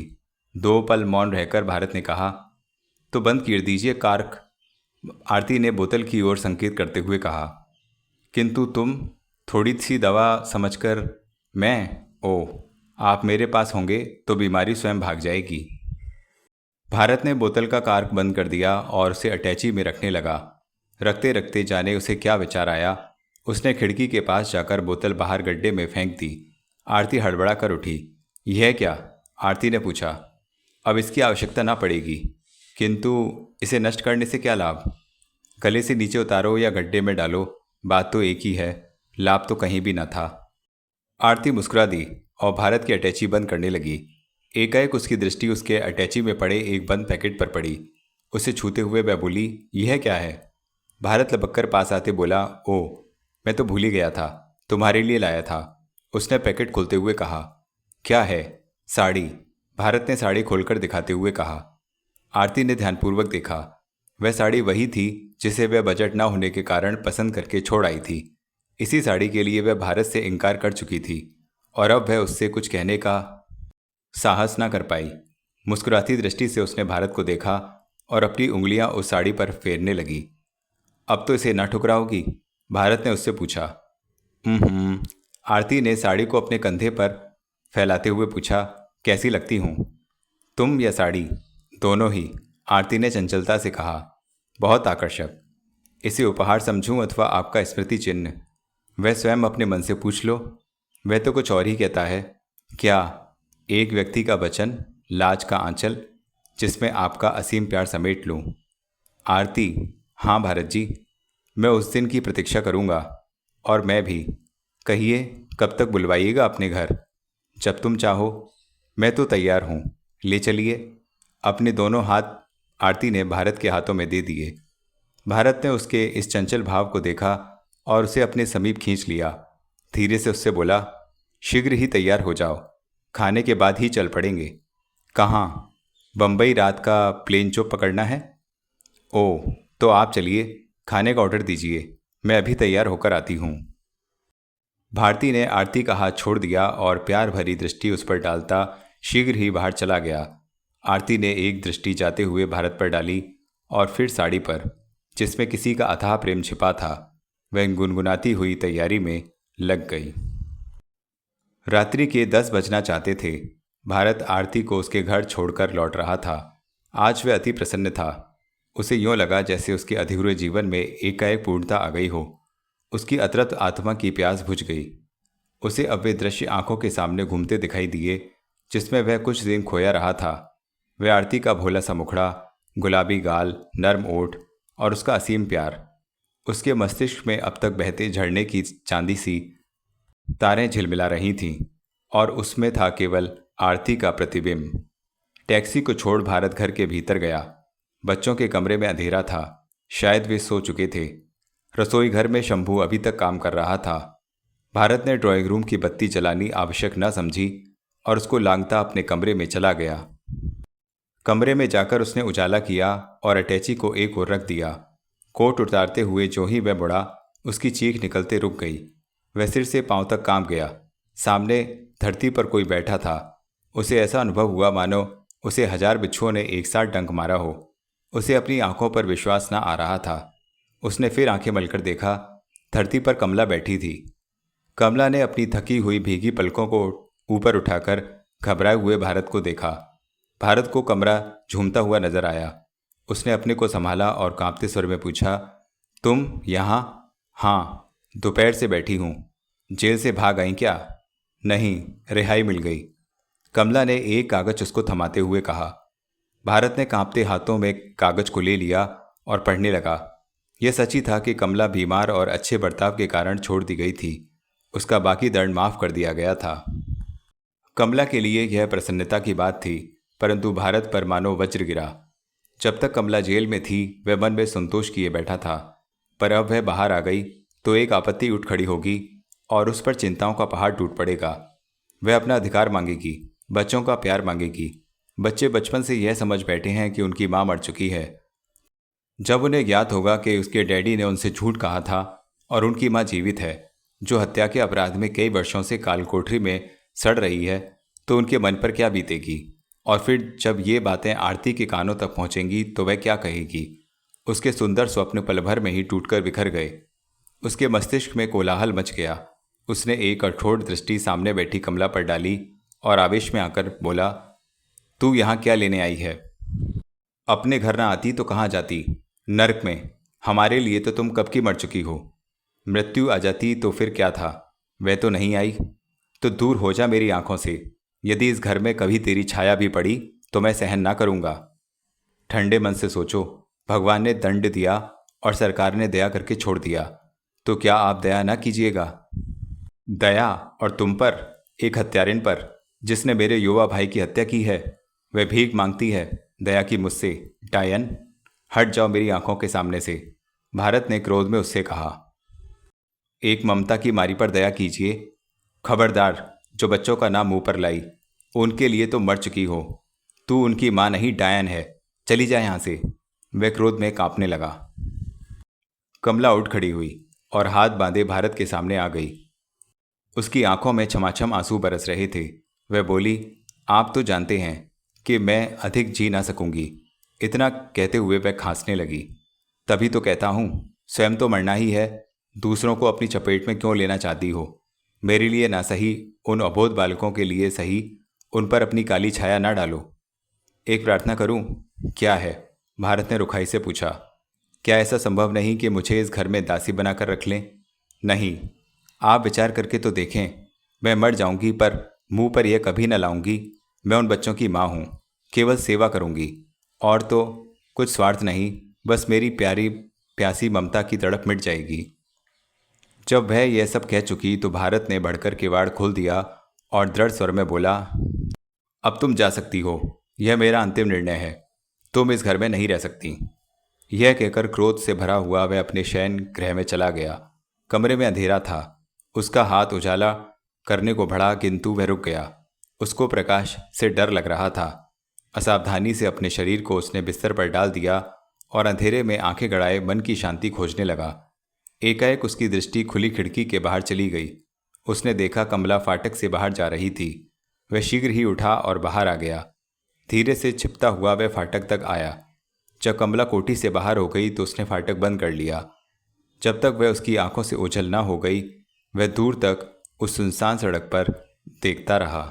2 पल मौन रहकर भारत ने कहा, तो बंद कर दीजिए कार्क। आरती ने बोतल की ओर संकेत करते हुए कहा, किंतु तुम थोड़ी सी दवा समझकर। ओह, आप मेरे पास होंगे तो बीमारी स्वयं भाग जाएगी। भारत ने बोतल का कार्क बंद कर दिया और उसे अटैची में रखने लगा। रखते रखते जाने उसे क्या विचार आया, उसने खिड़की के पास जाकर बोतल बाहर गड्ढे में फेंक दी। आरती हड़बड़ा कर उठी। यह क्या? आरती ने पूछा। अब इसकी आवश्यकता ना पड़ेगी, किंतु इसे नष्ट करने से क्या लाभ? गले से नीचे उतारो या गड्ढे में डालो, बात तो एक ही है। लाभ तो कहीं भी न था। आरती मुस्कुरा दी और भारत की अटैची बंद करने लगी। एकाएक उसकी दृष्टि उसके अटैची में पड़े एक बंद पैकेट पर पड़ी। उसे छूते हुए वह बोली, यह क्या है? भारत लपक कर पास आते बोला, ओह, मैं तो भूल ही गया था, तुम्हारे लिए लाया था। उसने पैकेट खोलते हुए कहा। क्या है? साड़ी। भारत ने साड़ी खोलकर दिखाते हुए कहा। आरती ने ध्यानपूर्वक देखा। वह साड़ी वही थी जिसे वह बजट न होने के कारण पसंद करके छोड़ आई थी। इसी साड़ी के लिए वह भारत से इनकार कर चुकी थी और अब वह उससे कुछ कहने का साहस न कर पाई। मुस्कुराती दृष्टि से उसने भारत को देखा और अपनी उंगलियां उस साड़ी पर फेरने लगी। अब तो इसे न ठुकराओगी? भारत ने उससे पूछा। आरती ने साड़ी को अपने कंधे पर फैलाते हुए पूछा, कैसी लगती हूँ? तुम या साड़ी? दोनों ही, आरती ने चंचलता से कहा। बहुत आकर्षक। इसे उपहार समझूं अथवा आपका स्मृति चिन्ह? वह स्वयं अपने मन से पूछ लो। वह तो कुछ और ही कहता है। क्या? एक व्यक्ति का वचन, लाज का आंचल, जिसमें आपका असीम प्यार समेट लूं। आरती, हाँ भारत जी, मैं उस दिन की प्रतीक्षा करूंगा। और मैं भी। कहिए, कब तक बुलवाइएगा अपने घर? जब तुम चाहो, मैं तो तैयार हूँ। ले चलिए। अपने दोनों हाथ आरती ने भारत के हाथों में दे दिए। भारत ने उसके इस चंचल भाव को देखा और उसे अपने समीप खींच लिया। धीरे से उससे बोला, शीघ्र ही तैयार हो जाओ, खाने के बाद ही चल पड़ेंगे। कहाँ? बम्बई रात का प्लेन जो पकड़ना है। ओह, तो आप चलिए, खाने का ऑर्डर दीजिए, मैं अभी तैयार होकर आती हूँ। भारती ने आरती का हाथ छोड़ दिया और प्यार भरी दृष्टि उस पर डालता शीघ्र ही बाहर चला गया। आरती ने एक दृष्टि जाते हुए भारत पर डाली और फिर साड़ी पर, जिसमें किसी का अथाह प्रेम छिपा था। वह गुनगुनाती हुई तैयारी में लग गई। रात्रि के 10 बजना चाहते थे। भारत आरती को उसके घर छोड़कर लौट रहा था। आज वह अति प्रसन्न था। उसे यूँ लगा जैसे उसके अधूरे जीवन में एकाएक पूर्णता आ गई हो। उसकी अतृप्त आत्मा की प्यास बुझ गई। उसे अब वे दृश्य आंखों के सामने घूमते दिखाई दिए जिसमें वह कुछ दिन खोया रहा था। वह आरती का भोला सा मुखड़ा, गुलाबी गाल, नर्म ओठ और उसका असीम प्यार। उसके मस्तिष्क में अब तक बहते झरने की चांदी सी तारें झिलमिला रही थीं और उसमें था केवल आरती का प्रतिबिंब। टैक्सी को छोड़ भारत घर के भीतर गया। बच्चों के कमरे में अंधेरा था। शायद वे सो चुके थे। रसोई घर में शंभू अभी तक काम कर रहा था। भारत ने ड्राइंग रूम की बत्ती जलानी आवश्यक न समझी और उसको लांघता अपने कमरे में चला गया। कमरे में जाकर उसने उजाला किया और अटैची को एक ओर रख दिया। कोट उतारते हुए जो ही वह मुड़ा, उसकी चीख निकलते रुक गई। वह सिर से पांव तक कांप गया। सामने धरती पर कोई बैठा था। उसे ऐसा अनुभव हुआ मानो उसे 1000 बिच्छुओं ने एक साथ डंक मारा हो। उसे अपनी आंखों पर विश्वास न आ रहा था। उसने फिर आंखें मलकर देखा। धरती पर कमला बैठी थी। कमला ने अपनी थकी हुई भीगी पलकों को ऊपर उठाकर घबराए हुए भारत को देखा। भारत को कमरा झूमता हुआ नजर आया। उसने अपने को संभाला और कांपते स्वर में पूछा, तुम यहाँ? हाँ, दोपहर से बैठी हूँ। जेल से भाग आई क्या? नहीं, रिहाई मिल गई। कमला ने एक कागज उसको थमाते हुए कहा। भारत ने कांपते हाथों में कागज को ले लिया और पढ़ने लगा। यह सच ही था कि कमला बीमार और अच्छे बर्ताव के कारण छोड़ दी गई थी। उसका बाकी दंड माफ कर दिया गया था। कमला के लिए यह प्रसन्नता की बात थी, परंतु भारत पर मानो वज्र गिरा। जब तक कमला जेल में थी वह मन में संतोष किए बैठा था, पर अब वह बाहर आ गई तो एक आपत्ति उठ खड़ी होगी और उस पर चिंताओं का पहाड़ टूट पड़ेगा। वह अपना अधिकार मांगेगी, बच्चों का प्यार मांगेगी। बच्चे बचपन से यह समझ बैठे हैं कि उनकी माँ मर चुकी है। जब उन्हें ज्ञात होगा कि उसके डैडी ने उनसे झूठ कहा था और उनकी माँ जीवित है, जो हत्या के अपराध में कई वर्षों से काल कोठरी में सड़ रही है, तो उनके मन पर क्या बीतेगी। और फिर जब ये बातें आरती के कानों तक पहुंचेंगी तो वह क्या कहेगी। उसके सुंदर स्वप्न पल भर में ही टूटकर बिखर गए। उसके मस्तिष्क में कोलाहल मच गया। उसने एक कठोर दृष्टि सामने बैठी कमला पर डाली और आवेश में आकर बोला, तू यहाँ क्या लेने आई है? अपने घर ना आती तो कहाँ जाती? नर्क में। हमारे लिए तो तुम कब की मर चुकी हो। मृत्यु आ जाती तो फिर क्या था? वह तो नहीं आई, तो दूर हो जा मेरी आंखों से। यदि इस घर में कभी तेरी छाया भी पड़ी तो मैं सहन ना करूंगा। ठंडे मन से सोचो, भगवान ने दंड दिया और सरकार ने दया करके छोड़ दिया, तो क्या आप दया ना कीजिएगा? दया? और तुम पर, एक हत्यारिन पर, जिसने मेरे युवा भाई की हत्या की है। वह भीख मांगती है दया की मुझसे। डायन, हट जाओ मेरी आंखों के सामने से, भारत ने क्रोध में उससे कहा। एक ममता की मारी पर दया कीजिए। खबरदार, जो बच्चों का नाम मुंह पर लाई, उनके लिए तो मर चुकी हो। तू उनकी मां नहीं, डायन है। चली जा यहां से। वह क्रोध में कांपने लगा। कमला उठ खड़ी हुई और हाथ बांधे भारत के सामने आ गई। उसकी आंखों में छमाछम आंसू बरस रहे थे। वह बोली, आप तो जानते हैं कि मैं अधिक जी ना सकूंगी। इतना कहते हुए वह खांसने लगी। तभी तो कहता हूं, स्वयं तो मरना ही है, दूसरों को अपनी चपेट में क्यों लेना चाहती हो? मेरे लिए ना सही, उन अबोध बालकों के लिए सही, उन पर अपनी काली छाया ना डालो। एक प्रार्थना करूं? क्या है? भारत ने रुखाई से पूछा। क्या ऐसा संभव नहीं कि मुझे इस घर में दासी बनाकर रख लें? नहीं, आप विचार करके तो देखें। मैं मर जाऊंगी पर मुंह पर यह कभी न लाऊंगी मैं उन बच्चों की माँ हूं, केवल सेवा करूंगी। और तो कुछ स्वार्थ नहीं, बस मेरी प्यारी प्यासी ममता की तड़प मिट जाएगी। जब वह यह सब कह चुकी तो भारत ने बढ़कर किवाड़ खोल दिया और दृढ़ स्वर में बोला, अब तुम जा सकती हो। यह मेरा अंतिम निर्णय है। तुम इस घर में नहीं रह सकती। यह कहकर क्रोध से भरा हुआ वह अपने शयन गृह में चला गया। कमरे में अंधेरा था। उसका हाथ उजाला करने को बढ़ा, किंतु वह रुक गया। उसको प्रकाश से डर लग रहा था। असावधानी से अपने शरीर को उसने बिस्तर पर डाल दिया और अंधेरे में आंखें गड़ाए मन की शांति खोजने लगा। एकाएक उसकी दृष्टि खुली खिड़की के बाहर चली गई। उसने देखा कमला फाटक से बाहर जा रही थी। वह शीघ्र ही उठा और बाहर आ गया। धीरे से छिपता हुआ वह फाटक तक आया। जब कमला कोठी से बाहर हो गई तो उसने फाटक बंद कर लिया। जब तक वह उसकी आंखों से ओझल ना हो गई, वह दूर तक उस सुनसान सड़क पर देखता रहा।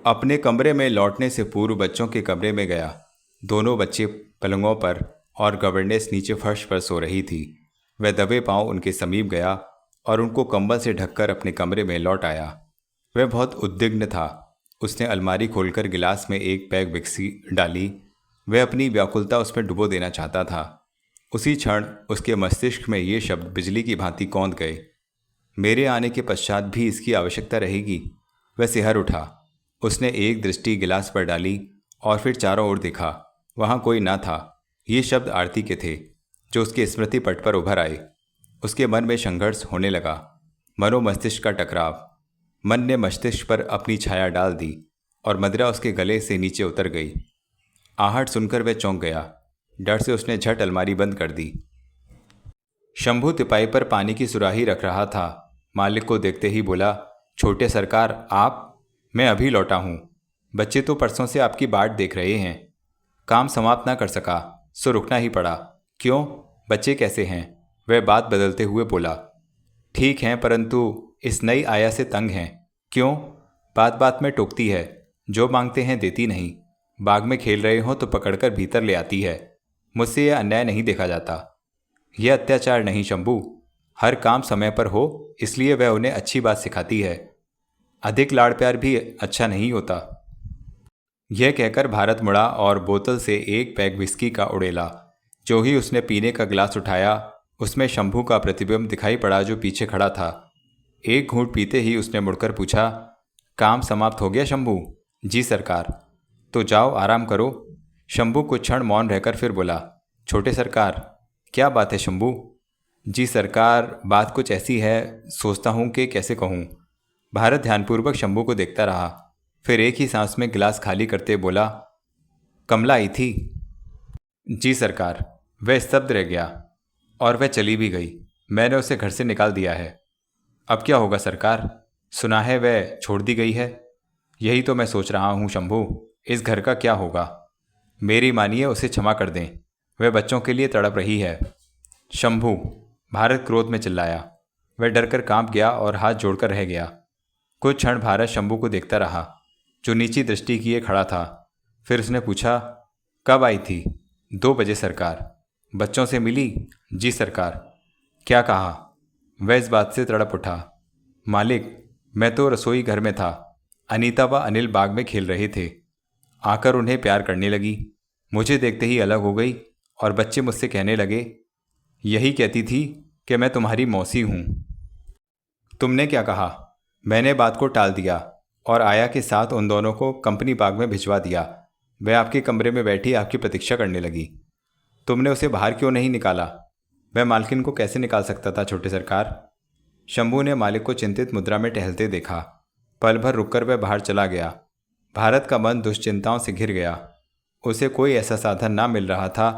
अपने कमरे में लौटने से पूर्व बच्चों के कमरे में गया। दोनों बच्चे पलंगों पर और गवर्नेंस नीचे फर्श पर सो रही थी। वह दबे पांव उनके समीप गया और उनको कंबल से ढककर अपने कमरे में लौट आया। वह बहुत उद्विग्न था। उसने अलमारी खोलकर गिलास में एक पैग विक्सी डाली। वह अपनी व्याकुलता उसमें डुबो देना चाहता था। उसी क्षण उसके मस्तिष्क में ये शब्द बिजली की भांति कौंध गए, मेरे आने के पश्चात भी इसकी आवश्यकता रहेगी। वह सिहर उठा। उसने एक दृष्टि गिलास पर डाली और फिर चारों ओर देखा। वहाँ कोई ना था। ये शब्द आरती के थे, जो उसके स्मृति पट पर उभर आए। उसके मन में संघर्ष होने लगा, मनो मस्तिष्क का टकराव। मन ने मस्तिष्क पर अपनी छाया डाल दी और मदिरा उसके गले से नीचे उतर गई। आहट सुनकर वह चौंक गया। डर से उसने झट अलमारी बंद कर दी। शंभू तिपाई पर पानी की सुराही रख रहा था। मालिक को देखते ही बोला, छोटे सरकार आप? मैं अभी लौटा हूँ। बच्चे तो परसों से आपकी बाट देख रहे हैं। काम समाप्त ना कर सका सो रुकना ही पड़ा। क्यों, बच्चे कैसे हैं? वह बात बदलते हुए बोला, ठीक हैं परंतु इस नई आया से तंग हैं। क्यों? बात बात में टोकती है, जो मांगते हैं देती नहीं। बाग में खेल रहे हो तो पकड़कर भीतर ले आती है। मुझसे यह अन्याय नहीं देखा जाता। यह अत्याचार नहीं शंभू। हर काम समय पर हो इसलिए वह उन्हें अच्छी बात सिखाती है। अधिक लाड़ प्यार भी अच्छा नहीं होता। यह कहकर भारत मुड़ा और बोतल से एक पैग विस्की का उड़ेला। जो ही उसने पीने का गिलास उठाया उसमें शंभू का प्रतिबिंब दिखाई पड़ा जो पीछे खड़ा था। एक घूंट पीते ही उसने मुड़कर पूछा, काम समाप्त हो गया शंभू? जी सरकार। तो जाओ आराम करो। शंभू कुछ क्षण मौन रहकर फिर बोला, छोटे सरकार क्या बात है शंभू? जी सरकार, बात कुछ ऐसी है, सोचता हूँ कि कैसे कहूँ। भारत ध्यानपूर्वक शंभू को देखता रहा, फिर एक ही सांस में गिलास खाली करते बोला, कमला आई थी? जी सरकार। वह स्तब्ध रह गया और वह चली भी गई। मैंने उसे घर से निकाल दिया है। अब क्या होगा सरकार? सुना है वह छोड़ दी गई है। यही तो मैं सोच रहा हूँ शंभू, इस घर का क्या होगा? मेरी मानिए उसे क्षमा कर दें, वह बच्चों के लिए तड़प रही है। शंभू, भारत क्रोध में चिल्लाया। वह डरकर कांप गया और हाथ जोड़कर रह गया। कुछ क्षण भारत शंभू को देखता रहा, जो नीची दृष्टि किए खड़ा था। फिर उसने पूछा, कब आई थी? 2 बजे सरकार। बच्चों से मिली? जी सरकार। क्या कहा? वह इस बात से तड़प उठा, मालिक मैं तो रसोई घर में था। अनीता व अनिल बाग में खेल रहे थे। आकर उन्हें प्यार करने लगी। मुझे देखते ही अलग हो गई और बच्चे मुझसे कहने लगे, यही कहती थी कि मैं तुम्हारी मौसी हूँ। तुमने क्या कहा? मैंने बात को टाल दिया और आया के साथ उन दोनों को कंपनी बाग में भिजवा दिया। वह आपके कमरे में बैठी आपकी प्रतीक्षा करने लगी। तुमने उसे बाहर क्यों नहीं निकाला? वह मालकिन को कैसे निकाल सकता था छोटे सरकार? शंभू ने मालिक को चिंतित मुद्रा में टहलते देखा। पल भर रुककर वह बाहर चला गया। भारत का मन दुश्चिंताओं से घिर गया। उसे कोई ऐसा साधन ना मिल रहा था,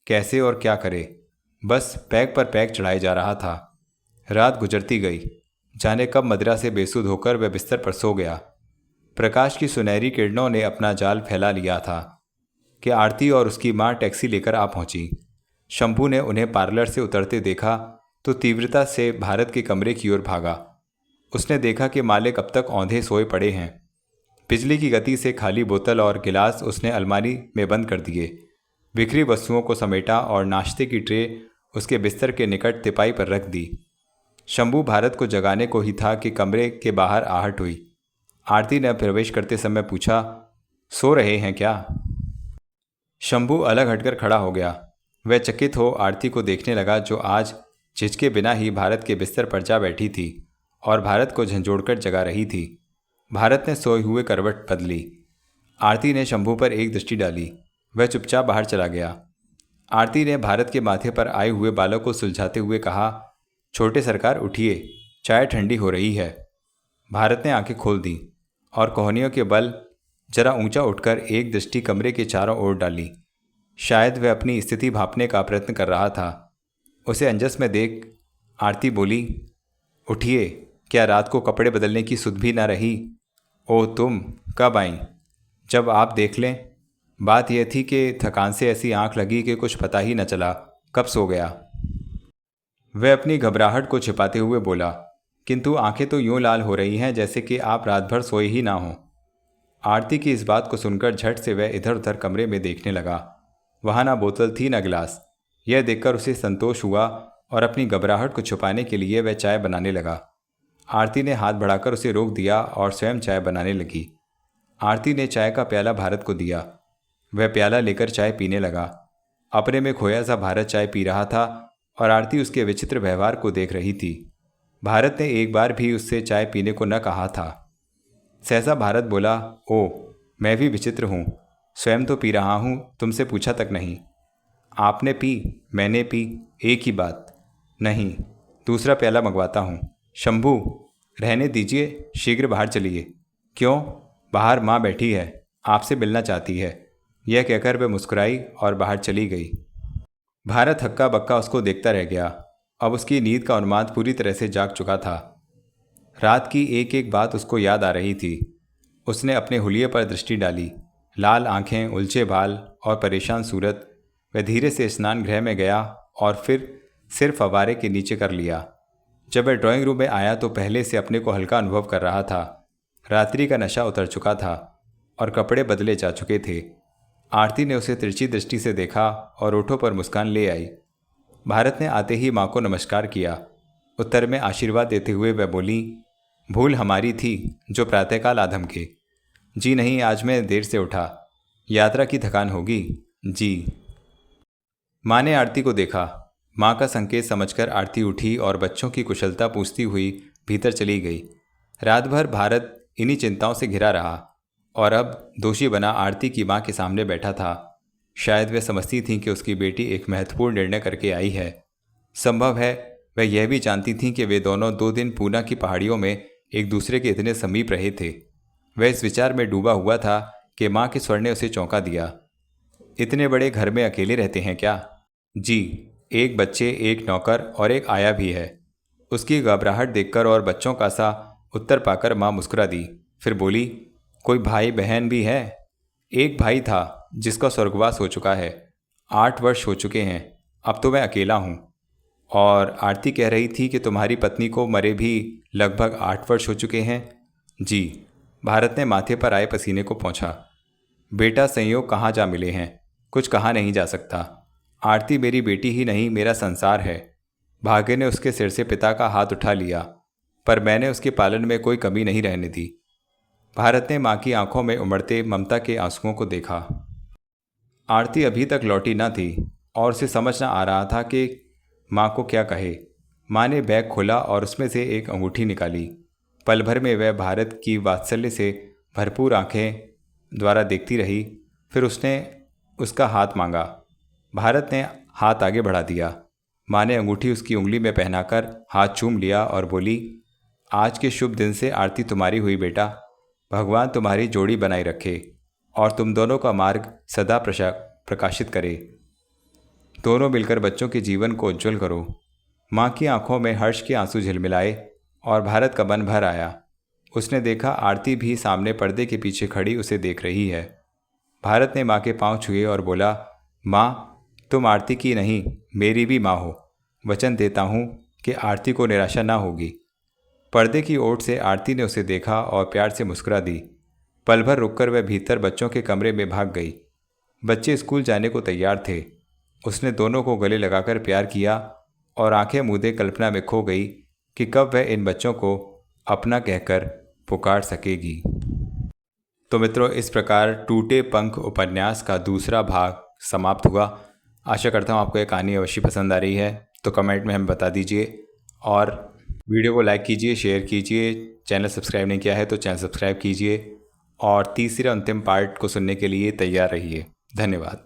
कैसे और क्या करे। बस पैक पर पैक चढ़ाई जा रहा था। रात गुजरती गई। जाने कब मदिरा से बेसुध होकर वह बिस्तर पर सो गया। प्रकाश की सुनहरी किरणों ने अपना जाल फैला लिया था कि आरती और उसकी माँ टैक्सी लेकर आ पहुंची। शंभू ने उन्हें पार्लर से उतरते देखा तो तीव्रता से भारत के कमरे की ओर भागा। उसने देखा कि मालिक अब तक औंधे सोए पड़े हैं। बिजली की गति से खाली बोतल और गिलास उसने अलमारी में बंद कर दिए। बिखरी वस्तुओं को समेटा और नाश्ते की ट्रे उसके बिस्तर के निकट तिपाई पर रख दी। शंभू भारत को जगाने को ही था कि कमरे के बाहर आहट हुई। आरती ने प्रवेश करते समय पूछा, सो रहे हैं क्या? शंभू अलग हटकर खड़ा हो गया। वह चकित हो आरती को देखने लगा, जो आज झिझके बिना ही भारत के बिस्तर पर जा बैठी थी और भारत को झंझोड़कर जगा रही थी। भारत ने सोए हुए करवट बदली। आरती ने शंभू पर एक दृष्टि डाली। वह चुपचाप बाहर चला गया। आरती ने भारत के माथे पर आए हुए बालों को सुलझाते हुए कहा, छोटे सरकार उठिए, चाय ठंडी हो रही है। भारत ने आंखें खोल दी और कोहनियों के बल जरा ऊंचा उठकर एक दृष्टि कमरे के चारों ओर डाली। शायद वह अपनी स्थिति भांपने का प्रयत्न कर रहा था। उसे अंजस में देख आरती बोली, उठिए, क्या रात को कपड़े बदलने की सुध भी ना रही? ओ तुम कब आई? जब आप देख लें। बात यह थी कि थकान से ऐसी आंख लगी कि कुछ पता ही न चला कब सो गया। वह अपनी घबराहट को छिपाते हुए बोला, किंतु आंखें तो यूं लाल हो रही हैं जैसे कि आप रात भर सोए ही ना हों। आरती की इस बात को सुनकर झट से वह इधर उधर कमरे में देखने लगा। वहाँ ना बोतल थी न गिलास। यह देखकर उसे संतोष हुआ और अपनी घबराहट को छुपाने के लिए वह चाय बनाने लगा। आरती ने हाथ बढ़ाकर उसे रोक दिया और स्वयं चाय बनाने लगी। आरती ने चाय का प्याला भारत को दिया। वह प्याला लेकर चाय पीने लगा। अपने में खोया सा भारत चाय पी रहा था और आरती उसके विचित्र व्यवहार को देख रही थी। भारत ने एक बार भी उससे चाय पीने को न कहा था। सहसा भारत बोला, ओ मैं भी विचित्र हूँ, स्वयं तो पी रहा हूँ, तुमसे पूछा तक नहीं। आपने पी, मैंने पी, एक ही बात। नहीं, दूसरा प्याला मंगवाता हूँ। शंभू, रहने दीजिए, शीघ्र बाहर चलिए। क्यों? बाहर माँ बैठी है, आपसे मिलना चाहती है। यह कहकर वह मुस्कुराई और बाहर चली गई। भारत हक्का बक्का उसको देखता रह गया। अब उसकी नींद का उन्माद पूरी तरह से जाग चुका था। रात की एक एक बात उसको याद आ रही थी। उसने अपने हुलिये पर दृष्टि डाली। लाल आंखें, उलझे बाल और परेशान सूरत। वह धीरे से स्नान गृह में गया और फिर सिर फव्वारे के नीचे कर लिया। जब वह ड्राइंग रूम में आया तो पहले से अपने को हल्का अनुभव कर रहा था। रात्रि का नशा उतर चुका था और कपड़े बदले जा चुके थे। आरती ने उसे तिरछी दृष्टि से देखा और ओठों पर मुस्कान ले आई। भारत ने आते ही माँ को नमस्कार किया। उत्तर में आशीर्वाद देते हुए वह बोली, भूल हमारी थी जो प्रातःकाल आधम के। जी नहीं, आज मैं देर से उठा। यात्रा की थकान होगी। जी। माँ ने आरती को देखा। माँ का संकेत समझकर आरती उठी और बच्चों की कुशलता पूछती हुई भीतर चली गई। रात भर भारत इन्हीं चिंताओं से घिरा रहा और अब दोषी बना आरती की माँ के सामने बैठा था। शायद वह समझती थी कि उसकी बेटी एक महत्वपूर्ण निर्णय करके आई है। संभव है वह यह भी जानती थी कि वे दोनों 2 दिन पूना की पहाड़ियों में एक दूसरे के इतने समीप रहे थे। वह इस विचार में डूबा हुआ था कि माँ के स्वर ने उसे चौंका दिया। इतने बड़े घर में अकेले रहते हैं क्या? जी, एक बच्चे, एक नौकर और एक आया भी है। उसकी घबराहट देखकर और बच्चों का सा उत्तर पाकर माँ मुस्कुरा दी। फिर बोली, कोई भाई बहन भी है? एक भाई था जिसका स्वर्गवास हो चुका है। 8 वर्ष हो चुके हैं। अब तो मैं अकेला हूँ। और आरती कह रही थी कि तुम्हारी पत्नी को मरे भी लगभग 8 वर्ष हो चुके हैं। जी। भारत ने माथे पर आए पसीने को पोंछा। बेटा, संयोग कहाँ जा मिले हैं, कुछ कहा नहीं जा सकता। आरती मेरी बेटी ही नहीं, मेरा संसार है। भाग्य ने उसके सिर से पिता का हाथ उठा लिया, पर मैंने उसके पालन में कोई कमी नहीं रहने दी। भारत ने माँ की आंखों में उमड़ते ममता के आंसुओं को देखा। आरती अभी तक लौटी न थी और उसे समझ न आ रहा था कि माँ को क्या कहे। माँ ने बैग खोला और उसमें से एक अंगूठी निकाली। पल भर में वह भारत की वात्सल्य से भरपूर आंखें द्वारा देखती रही। फिर उसने उसका हाथ मांगा। भारत ने हाथ आगे बढ़ा दिया। माँ ने अंगूठी उसकी उंगली में पहनाकर हाथ चूम लिया और बोली, आज के शुभ दिन से आरती तुम्हारी हुई बेटा। भगवान तुम्हारी जोड़ी बनाए रखे और तुम दोनों का मार्ग सदा प्रकाशित करे। दोनों मिलकर बच्चों के जीवन को उज्ज्वल करो। माँ की आंखों में हर्ष के आंसू झिलमिलाए और भारत का मन भर आया। उसने देखा आरती भी सामने पर्दे के पीछे खड़ी उसे देख रही है। भारत ने माँ के पांव छुए और बोला, माँ, तुम आरती की नहीं, मेरी भी माँ हो। वचन देता हूँ कि आरती को निराशा ना होगी। पर्दे की ओट से आरती ने उसे देखा और प्यार से मुस्कुरा दी। पल भर रुककर वह भीतर बच्चों के कमरे में भाग गई। बच्चे स्कूल जाने को तैयार थे। उसने दोनों को गले लगाकर प्यार किया और आंखें मूंदे कल्पना में खो गई कि कब वह इन बच्चों को अपना कहकर पुकार सकेगी। तो मित्रों, इस प्रकार टूटे पंख उपन्यास का दूसरा भाग समाप्त हुआ। आशा करता हूँ आपको ये कहानी अवश्य पसंद आ रही है। तो कमेंट में हमें बता दीजिए और वीडियो को लाइक कीजिए, शेयर कीजिए। चैनल सब्सक्राइब नहीं किया है तो चैनल सब्सक्राइब कीजिए और तीसरे अंतिम पार्ट को सुनने के लिए तैयार रहिए। धन्यवाद।